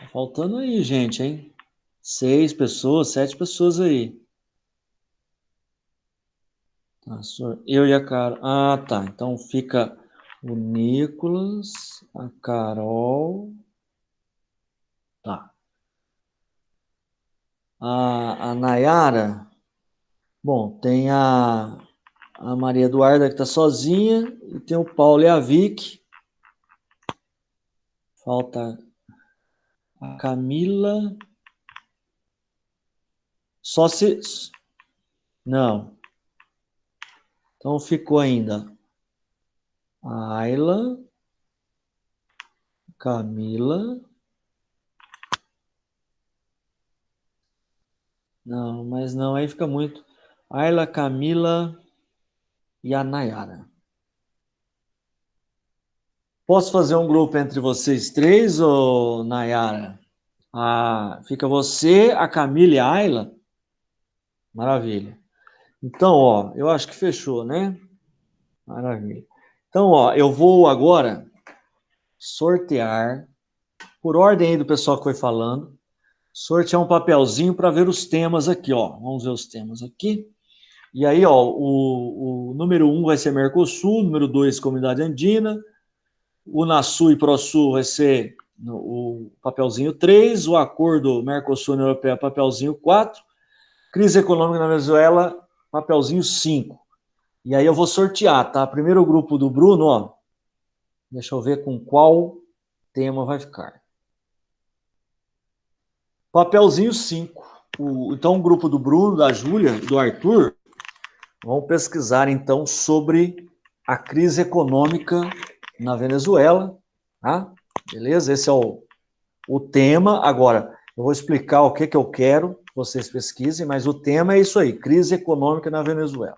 [SPEAKER 1] Tá faltando aí, gente, hein? 6 pessoas, 7 pessoas aí. Tá, eu e a Carol. Tá. Então fica o Nicolas, a Carol. Tá. A Nayara. Bom, tem a Maria Eduarda que tá sozinha. E tem o Paulo e a Vicky. Falta a Camila. Só se... Não. Então ficou ainda a Ayla, Camila. Não, mas não, aí fica muito. Ayla, Camila e a Nayara. Posso fazer um grupo entre vocês três, ou Nayara? Ah, fica você, a Camila e a Ayla? Maravilha. Então, ó, eu acho que fechou, né? Maravilha. Então, ó, eu vou agora sortear, por ordem aí do pessoal que foi falando, sortear um papelzinho para ver os temas aqui, ó. Vamos ver os temas aqui. E aí, ó, o número 1 vai ser Mercosul, número 2, Comunidade Andina, o Unasul e Prosul vai ser o papelzinho 3, o acordo Mercosul-União Europeia, papelzinho 4, crise econômica na Venezuela, papelzinho 5. E aí eu vou sortear, tá? Primeiro o grupo do Bruno, ó. Deixa eu ver com qual tema vai ficar. Papelzinho 5. Então o grupo do Bruno, da Júlia, do Arthur, vão pesquisar então sobre a crise econômica na Venezuela, tá? Beleza? Esse é o tema. Agora, eu vou explicar o que eu quero, vocês pesquisem, mas o tema é isso aí, crise econômica na Venezuela.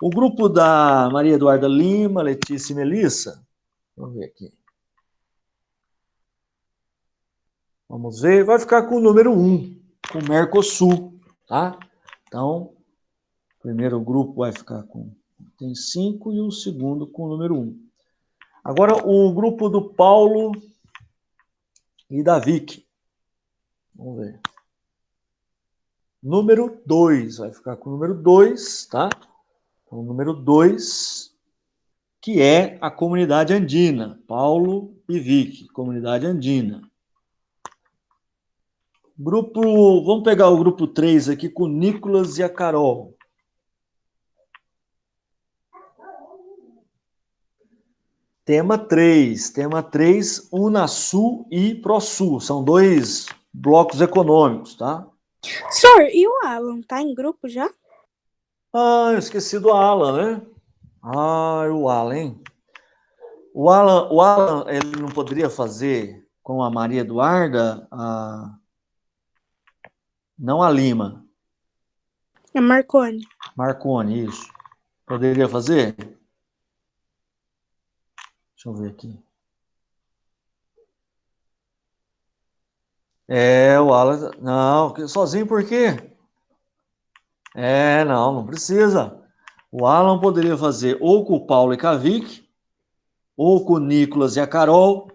[SPEAKER 1] O grupo da Maria Eduarda Lima, Letícia e Melissa, vamos ver aqui. Vamos ver, vai ficar com o número 1, com o Mercosul, tá? Então, o primeiro grupo vai ficar com, tem 5 e o segundo com o número 1. Agora, o grupo do Paulo e da Vicky. Vamos ver. Número 2, vai ficar com o número 2, tá? O número 2, que é a comunidade andina. Paulo e Vicky, comunidade andina. Grupo, vamos pegar o grupo 3 aqui com o Nicolas e a Carol. Tema 3, Unasul e Prosul. São 2 blocos econômicos, tá?
[SPEAKER 2] Senhor, e o Alan, tá em grupo já?
[SPEAKER 1] Ah, eu esqueci do Alan, né? Ah, o Alan, hein? O Alan, ele não poderia fazer com a Maria Eduarda, não a Lima.
[SPEAKER 2] É Marconi.
[SPEAKER 1] Marconi, isso. Poderia fazer? Deixa eu ver aqui. O Alan... Não, sozinho por quê? Não precisa. O Alan poderia fazer ou com o Paulo e com a Vicky, ou com o Nicolas e a Carol.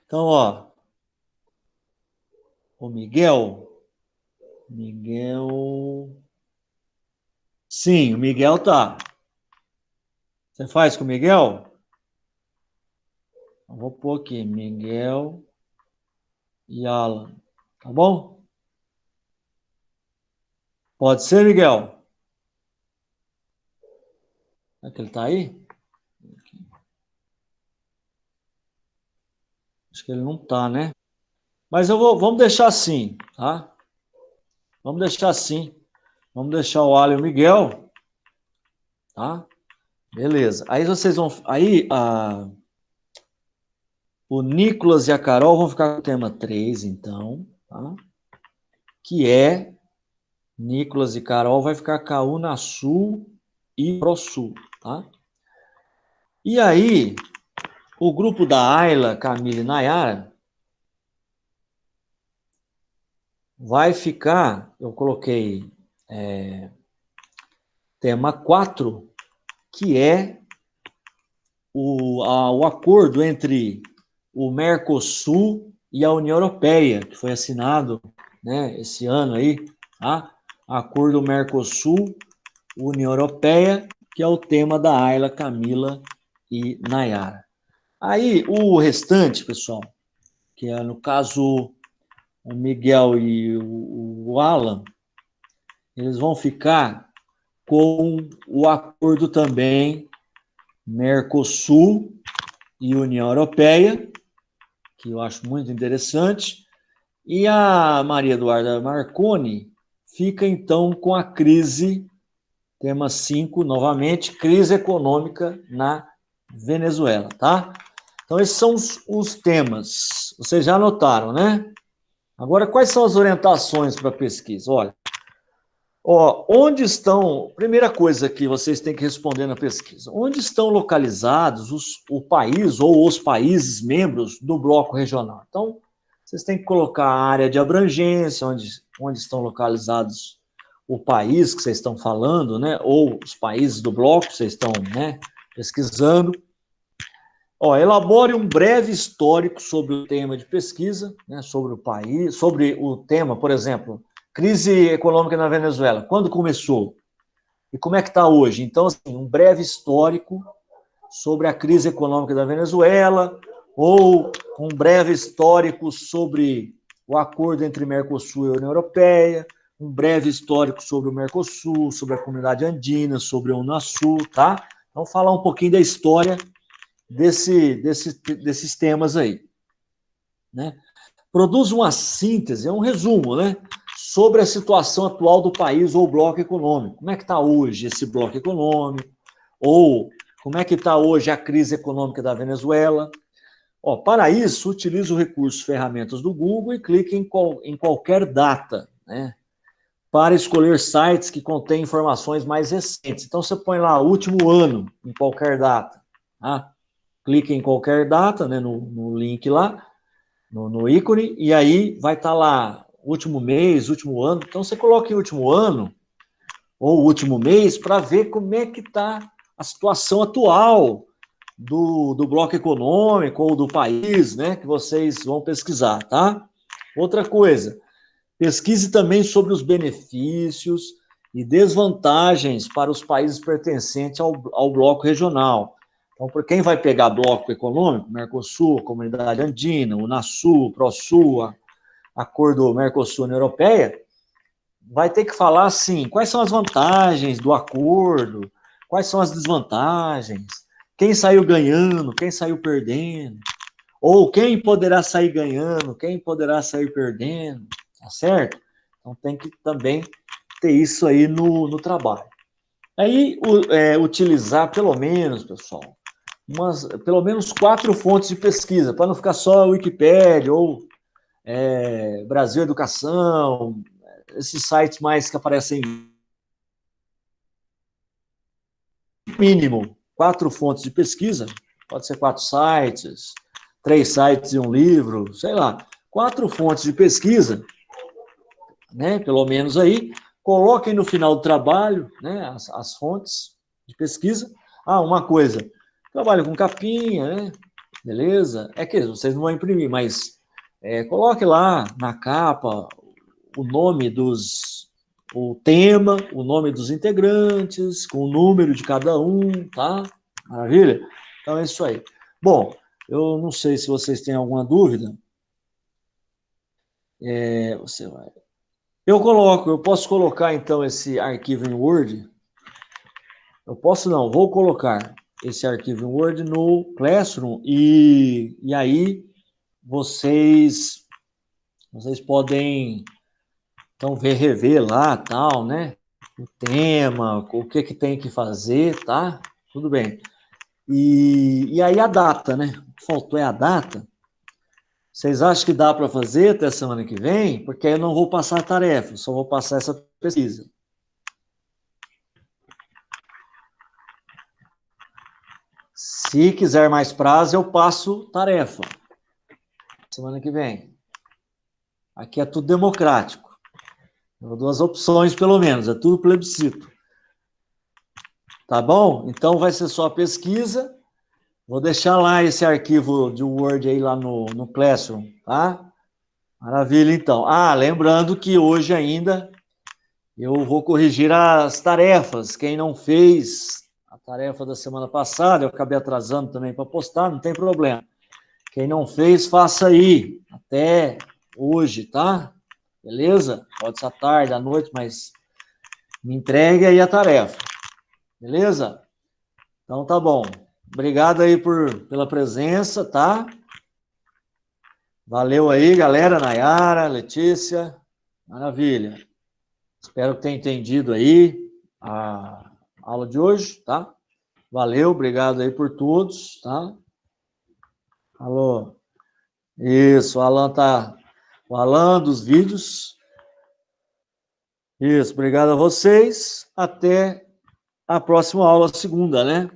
[SPEAKER 1] Então, ó, o Miguel... Sim, o Miguel tá. Você faz com o Miguel? Eu vou pôr aqui, Miguel e Alan. Tá bom? Pode ser, Miguel? Será que ele tá aí? Acho que ele não tá, né? Mas vamos deixar assim, tá? Vamos deixar assim. Vamos deixar o Alan e o Miguel, tá? Beleza. Aí vocês vão... Aí, o Nicolas e a Carol vão ficar com o tema 3, então, tá? Que é Nicolas e Carol vai ficar com a Unasul e Prosul, tá? E aí, o grupo da Ayla, Camila e Nayara vai ficar, eu coloquei tema 4, que é o acordo entre o Mercosul e a União Europeia, que foi assinado, né, esse ano aí, tá? Acordo Mercosul-União Europeia, que é o tema da Ayla, Camila e Nayara. Aí, o restante, pessoal, que é, no caso, o Miguel e o Alan, eles vão ficar com o acordo também Mercosul e União Europeia, que eu acho muito interessante, e a Maria Eduarda Marconi fica, então, com a crise Tema 5, novamente, crise econômica na Venezuela, tá? Então, esses são os temas. Vocês já anotaram, né? Agora, quais são as orientações para a pesquisa? Olha, onde estão... Primeira coisa que vocês têm que responder na pesquisa. Onde estão localizados o país ou os países membros do bloco regional? Então, vocês têm que colocar a área de abrangência, onde estão localizados o país que vocês estão falando, né? Ou os países do bloco que vocês estão, né, pesquisando. Elabore um breve histórico sobre o tema de pesquisa, né, sobre o país, sobre o tema, por exemplo, crise econômica na Venezuela. Quando começou? E como é que está hoje? Então, assim, um breve histórico sobre a crise econômica da Venezuela, ou um breve histórico sobre o acordo entre Mercosul e a União Europeia, um breve histórico sobre o Mercosul, sobre a comunidade andina, sobre a Unasul, tá? Então, falar um pouquinho da história desses temas aí, né? Produz uma síntese, um resumo, né, sobre a situação atual do país ou bloco econômico. Como é que está hoje esse bloco econômico? Ou como é que está hoje a crise econômica da Venezuela? Para isso, utilize o recurso ferramentas do Google e clique em qualquer data, né, para escolher sites que contêm informações mais recentes. Então, você põe lá, último ano, em qualquer data, tá? Clique em qualquer data, né, no link lá, no ícone, e aí vai estar lá, último mês, último ano. Então, você coloca em último ano, ou último mês, para ver como é que está a situação atual do bloco econômico ou do país, né, que vocês vão pesquisar, tá? Outra coisa, pesquise também sobre os benefícios e desvantagens para os países pertencentes ao bloco regional. Então, por quem vai pegar bloco econômico, Mercosul, Comunidade Andina, Unasul, Prosul, Acordo Mercosul-União Europeia, vai ter que falar assim, quais são as vantagens do acordo, quais são as desvantagens, quem saiu ganhando, quem saiu perdendo, ou quem poderá sair ganhando, quem poderá sair perdendo, tá certo? Então tem que também ter isso aí no trabalho. Aí, utilizar pelo menos, pessoal, pelo menos 4 fontes de pesquisa, para não ficar só a Wikipédia ou Brasil Educação, esses sites mais que aparecem mínimo 4 fontes de pesquisa, pode ser 4 sites, 3 sites e um livro, sei lá, 4 fontes de pesquisa, né, pelo menos aí, coloquem no final do trabalho, né, as fontes de pesquisa. Uma coisa, trabalho com capinha, né, beleza? É que vocês não vão imprimir, mas coloque lá na capa o nome o tema, o nome dos integrantes, com o número de cada um, tá? Maravilha? Então é isso aí. Bom, eu não sei se vocês têm alguma dúvida. Você vai. Eu posso colocar então esse arquivo em Word? Eu posso não, vou colocar esse arquivo em Word no Classroom e aí vocês podem então rever lá, tal, né? O tema, o que tem que fazer, tá? Tudo bem. E aí a data, né? Faltou a data. Vocês acham que dá para fazer até semana que vem? Porque aí eu não vou passar a tarefa, só vou passar essa pesquisa. Se quiser mais prazo, eu passo tarefa. Semana que vem. Aqui é tudo democrático. Eu dou as opções, pelo menos, é tudo plebiscito. Tá bom? Então vai ser só a pesquisa. Vou deixar lá esse arquivo de Word aí lá no Classroom, tá? Maravilha, então. Lembrando que hoje ainda eu vou corrigir as tarefas. Quem não fez a tarefa da semana passada, eu acabei atrasando também para postar, não tem problema. Quem não fez, faça aí, até hoje, tá? Beleza? Pode ser à tarde, à noite, mas me entregue aí a tarefa. Beleza? Então tá bom. Obrigado aí pela presença, tá? Valeu aí, galera, Nayara, Letícia. Maravilha. Espero que tenha entendido aí aula de hoje, tá? Valeu, obrigado aí por todos, tá? Alô. Isso, o Alan dos vídeos. Isso, obrigado a vocês. Até a próxima aula, segunda, né?